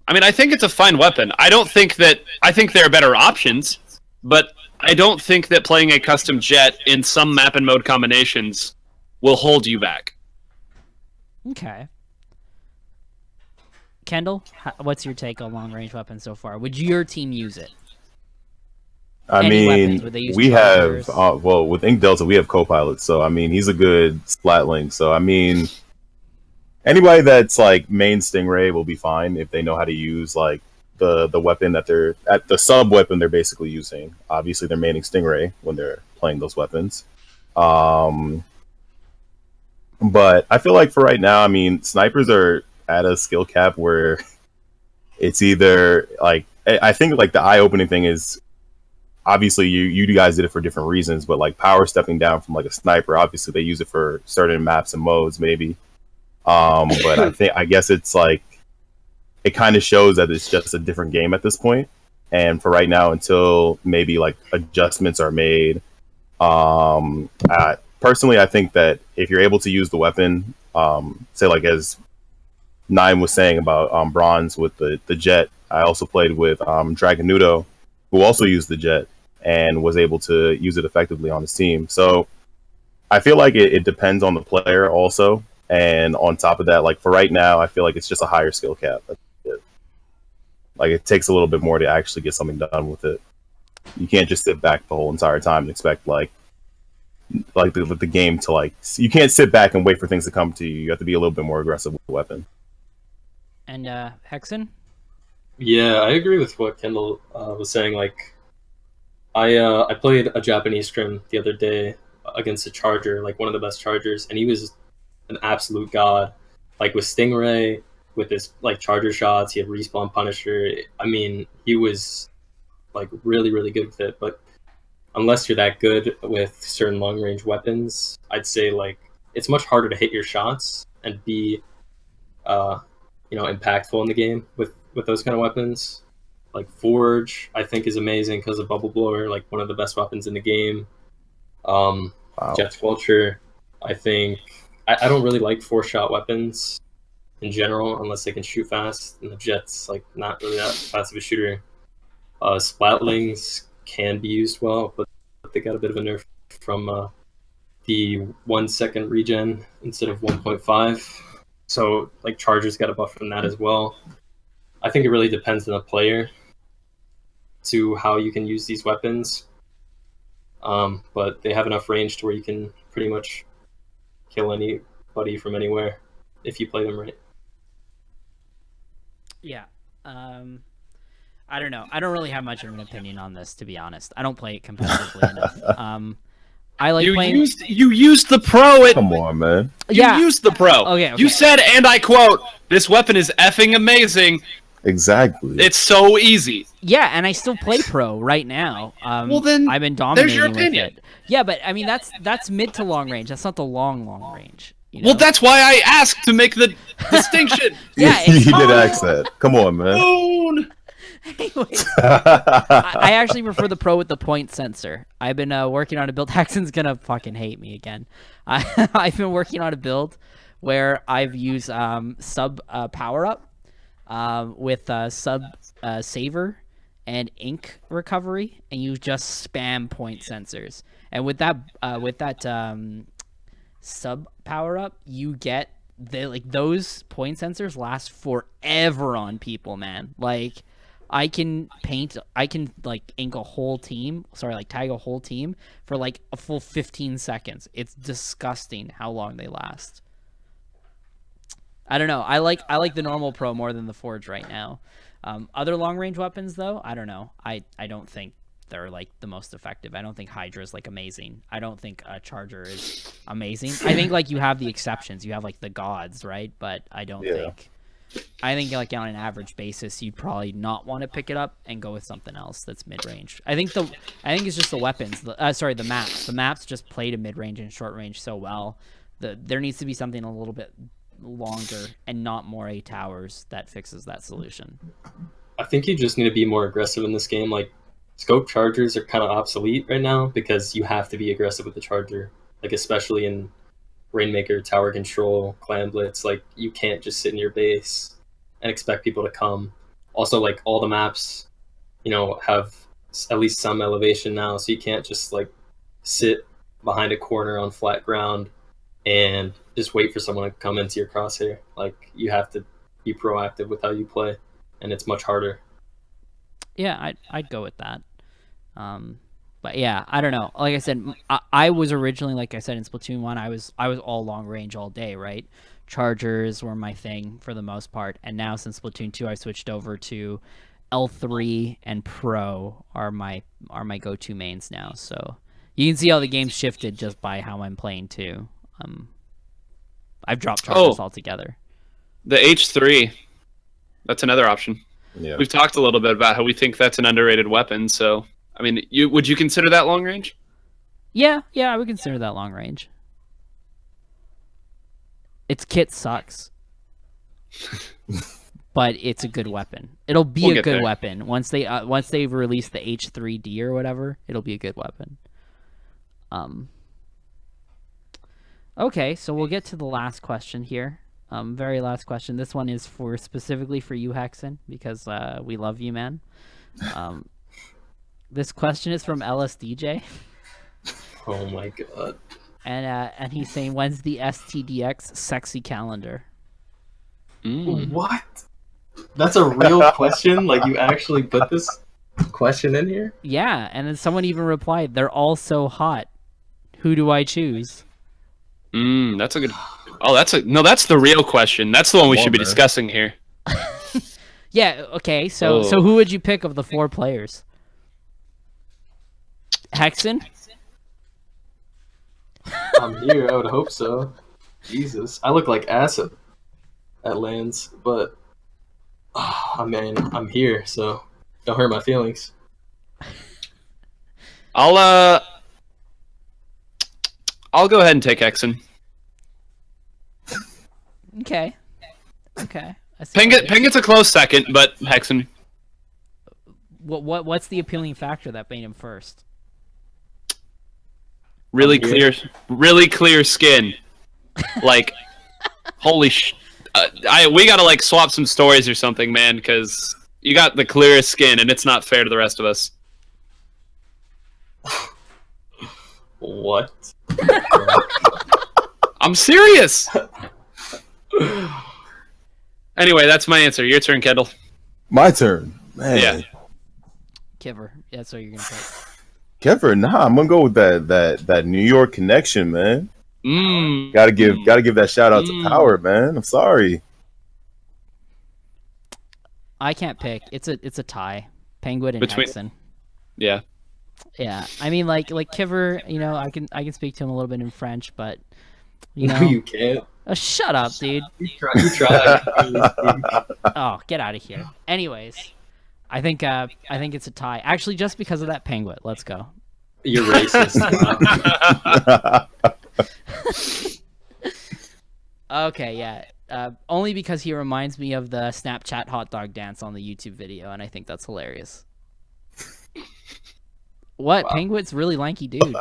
Speaker 4: I mean, I think it's a fine weapon. I think there are better options, but I don't think that playing a custom jet in some map and mode combinations will hold you back.
Speaker 1: Okay. Kendall, what's your take on long-range weapons so far? Would your team use it?
Speaker 3: I mean, we have, well, with Ink Delta, we have Copilot, so, I mean, he's a good splatling, so, I mean, anybody that's, like, main Stingray will be fine if they know how to use, like, the weapon that they're, at the sub-weapon they're basically using. Obviously, they're maining Stingray when they're playing those weapons. But I feel like for right now, I mean, snipers are at a skill cap where it's either like I think like the eye-opening thing is obviously you guys did it for different reasons, but like power stepping down from like a sniper, obviously they use it for certain maps and modes maybe. But I guess it's like it kind of shows that it's just a different game at this point. And for right now, until maybe like adjustments are made, personally, I think that if you're able to use the weapon, say like as Nine was saying about Bronze with the jet, I also played with Dragonudo, who also used the jet and was able to use it effectively on his team. So I feel like it depends on the player also. And on top of that, like for right now, I feel like it's just a higher skill cap. Like it takes a little bit more to actually get something done with it. You can't just sit back the whole entire time and expect like the game to like. You can't sit back and wait for things to come to you. You have to be a little bit more aggressive with the weapon.
Speaker 1: And Hexen?
Speaker 2: Yeah, I agree with what Kendall was saying. Like, I played a Japanese scrim the other day against a Charger, like one of the best Chargers, and he was an absolute god. Like with Stingray, with his like Charger shots, he had respawn Punisher. I mean, he was like really, really good with it. But unless you're that good with certain long range weapons, I'd say like it's much harder to hit your shots and be impactful in the game with those kind of weapons. Like Forge, I think is amazing because of Bubble Blower, like one of the best weapons in the game.
Speaker 3: Wow.
Speaker 2: Jet Squelcher, I think I don't really like 4-shot weapons in general unless they can shoot fast, and the Jet's like not really that fast of a shooter. Splatlings can be used well, but they got a bit of a nerf from the 1 second regen instead of 1.5. So like Chargers got a buff from that as well. I think it really depends on the player to how you can use these weapons. But they have enough range to where you can pretty much kill anybody from anywhere if you play them right.
Speaker 1: Yeah. I don't know. I don't really have much of an opinion on this, to be honest. I don't play it competitively enough. I like playing.
Speaker 4: You used the pro.
Speaker 3: Come on, man.
Speaker 4: You used the pro.
Speaker 1: Okay.
Speaker 4: You said, and I quote, "This weapon is effing amazing."
Speaker 3: Exactly.
Speaker 4: It's so easy.
Speaker 1: Yeah, and I still play pro right now.
Speaker 4: Well, then,
Speaker 1: I've been dominating
Speaker 4: there's your
Speaker 1: with
Speaker 4: opinion.
Speaker 1: it. Yeah, but I mean that's mid to long range. That's not the long range. You know?
Speaker 4: Well, that's why I asked to make the distinction.
Speaker 1: Yeah,
Speaker 3: he did ask that. Come on, man.
Speaker 4: Boon.
Speaker 1: Anyways, I actually prefer the pro with the point sensor. I've been working on a build. Hexen's gonna fucking hate me again. I've been working on a build where I've used sub power up with sub saver and ink recovery, and you just spam point sensors. And with that sub power up, you get those point sensors last forever on people, man. Like I can ink a whole team, tag a whole team for like a full 15 seconds. It's disgusting how long they last. I don't know. I like the normal pro more than the Forge right now. Other long range weapons though, I don't know. I don't think they're like the most effective. I don't think Hydra is like amazing. I don't think Charger is amazing. I think like you have the exceptions. You have like the gods, right? But I don't think I think like on an average basis, you'd probably not want to pick it up and go with something else that's mid range. I think it's just the weapons. The maps. The maps just play to mid range and short range so well. There needs to be something a little bit longer and not more A towers that fixes that solution.
Speaker 2: I think you just need to be more aggressive in this game. Like, scope chargers are kind of obsolete right now because you have to be aggressive with the charger. Like, especially in Rainmaker, Tower Control, Clan Blitz. Like, you can't just sit in your base and expect people to come. Also, like, all the maps, have at least some elevation now, so you can't just, like, sit behind a corner on flat ground and just wait for someone to come into your crosshair. Like, you have to be proactive with how you play, and it's much harder.
Speaker 1: Yeah, I'd go with that. But yeah, I don't know. Like I said, I was originally, like I said, in Splatoon 1, I was all long range all day, right? Chargers were my thing for the most part, and now since Splatoon 2, I switched over to L3 and Pro are my go-to mains now. So you can see how the game shifted just by how I'm playing too. I've dropped chargers altogether.
Speaker 4: The H3, that's another option.
Speaker 3: Yeah.
Speaker 4: We've talked a little bit about how we think that's an underrated weapon. So, I mean, would you consider that long range?
Speaker 1: Yeah, I would consider that long range. Its kit sucks, but it's a good weapon. It'll be a good weapon once they release the H3D or whatever. It'll be a good weapon. Okay, so we'll get to the last question here. Very last question. This one is specifically for you, Hexen, because we love you, man. This question is from LSDJ.
Speaker 2: Oh my god.
Speaker 1: And he's saying, when's the STDx sexy calendar?
Speaker 2: What? That's a real question? Like, you actually put this question in here?
Speaker 1: Yeah, and then someone even replied, they're all so hot. Who do I choose?
Speaker 4: That's a good... Oh, that's the real question. That's the one we should be discussing here.
Speaker 1: Yeah, okay, so who would you pick of the 4 players? Hexen?
Speaker 2: I'm here, I would hope so. Jesus. I look like acid at lands, but I mean, I'm here, so don't hurt my feelings.
Speaker 4: I'll go ahead and take Hexen.
Speaker 1: Okay.
Speaker 4: Pingit's a close second, but Hexen.
Speaker 1: What's the appealing factor that made him first?
Speaker 4: Really clear skin. Like, holy we gotta like swap some stories or something, man, because you got the clearest skin and it's not fair to the rest of us.
Speaker 2: What?
Speaker 4: I'm serious. Anyway, that's my answer. Your turn, Kendall.
Speaker 3: My turn, man.
Speaker 4: Yeah.
Speaker 1: Kiver. That's what you're gonna pick.
Speaker 3: Kevin, I'm gonna go with that New York connection, man. Gotta give that shout out to Power, man. I'm sorry.
Speaker 1: I can't pick. It's a tie. Penguin and Hexen.
Speaker 4: Yeah.
Speaker 1: Yeah. I mean, like Kiver, I can speak to him a little bit in French, but
Speaker 2: No, you can't.
Speaker 1: Shut up, dude.
Speaker 2: You try.
Speaker 1: Oh, get out of here. Anyways, I think it's a tie. Actually, just because of that penguin. Let's go.
Speaker 2: You're racist.
Speaker 1: Okay, yeah. Only because he reminds me of the Snapchat hot dog dance on the YouTube video, and I think that's hilarious. What? Wow. Penguin's really lanky dude.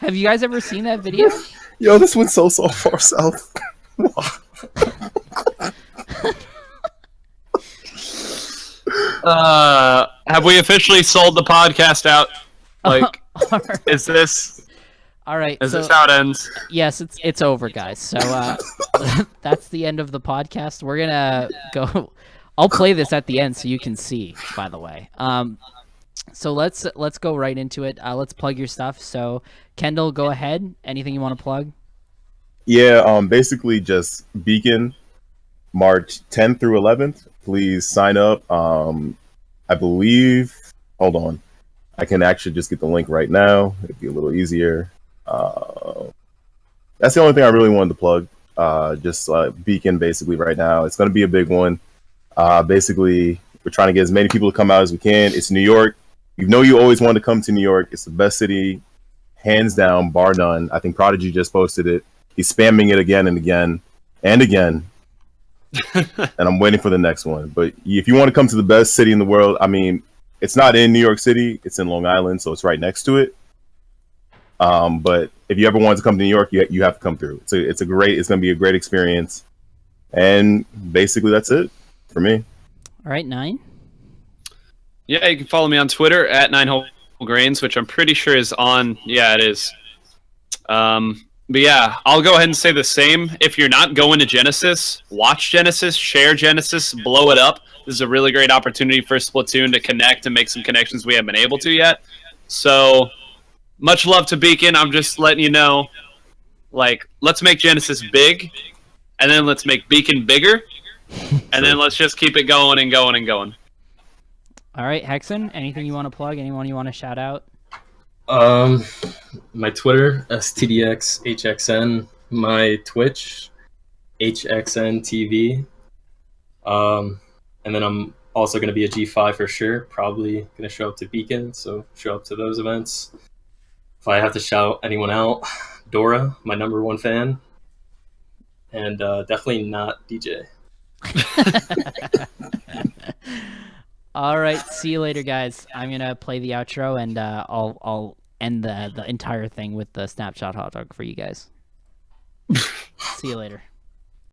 Speaker 1: Have you guys ever seen that video?
Speaker 3: Yo, this went so far south.
Speaker 4: Have we officially sold the podcast out? Like,
Speaker 1: right.
Speaker 4: Is this...
Speaker 1: All right.
Speaker 4: Is this how it ends?
Speaker 1: Yes, it's over, guys. So that's the end of the podcast. We're gonna go. I'll play this at the end so you can see. By the way, so let's go right into it. Let's plug your stuff. So Kendall, go ahead. Anything you want to plug?
Speaker 3: Yeah. Basically, just Beacon, March 10th through 11th. Please sign up. I believe. Hold on. I can actually just get the link right now. It'd be a little easier. That's the only thing I really wanted to plug. just Beacon basically right now. It's going to be a big one. Basically, we're trying to get as many people to come out as we can. It's New York. You know you always wanted to come to New York. It's the best city, hands down, bar none. I think Prodigy just posted it. He's spamming it again and again and again. And I'm waiting for the next one. But if you want to come to the best city in the world, I mean, it's not in New York City. It's in Long Island, so it's right next to it. But if you ever wanted to come to New York, you have to come through. It's going to be a great experience. And basically, that's it for me.
Speaker 1: All right, 9.
Speaker 4: Yeah, you can follow me on Twitter at 9wholegrains, which I'm pretty sure is on. Yeah, it is. But yeah, I'll go ahead and say the same. If you're not going to Genesis, watch Genesis, share Genesis, blow it up. This is a really great opportunity for Splatoon to connect and make some connections we haven't been able to yet. So, much love to Beacon. I'm just letting you know, like, let's make Genesis big, and then let's make Beacon bigger, and then let's just keep it going and going and going.
Speaker 1: All right, Hexen, anything you want to plug? Anyone you want to shout out?
Speaker 2: My Twitter, STDxHXN. My Twitch, HXNTV. And then I'm also going to be a G5 for sure. Probably going to show up to Beacon, so show up to those events. If I have to shout anyone out, Dora, my #1 fan. And definitely not DJ.
Speaker 1: All right, see you later, guys. I'm gonna play the outro, and I'll end the entire thing with the snapshot hot dog for you guys. See you later.